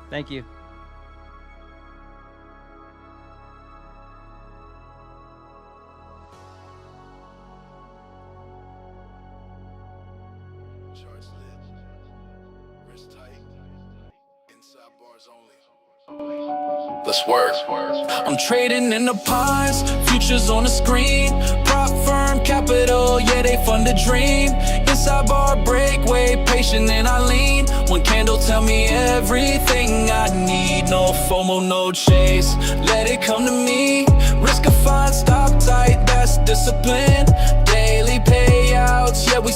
Thank you. Charts lit, wrist tight, inside bars only. Let's work. I'm trading in the pies, futures on the screen. Prop firm capital, yeah, they fund the dream. Inside bar breakaway, patient and I lean. One candle tell me everything I need. No FOMO, no chase, let it come to me. Risk of fine, stop tight, that's discipline.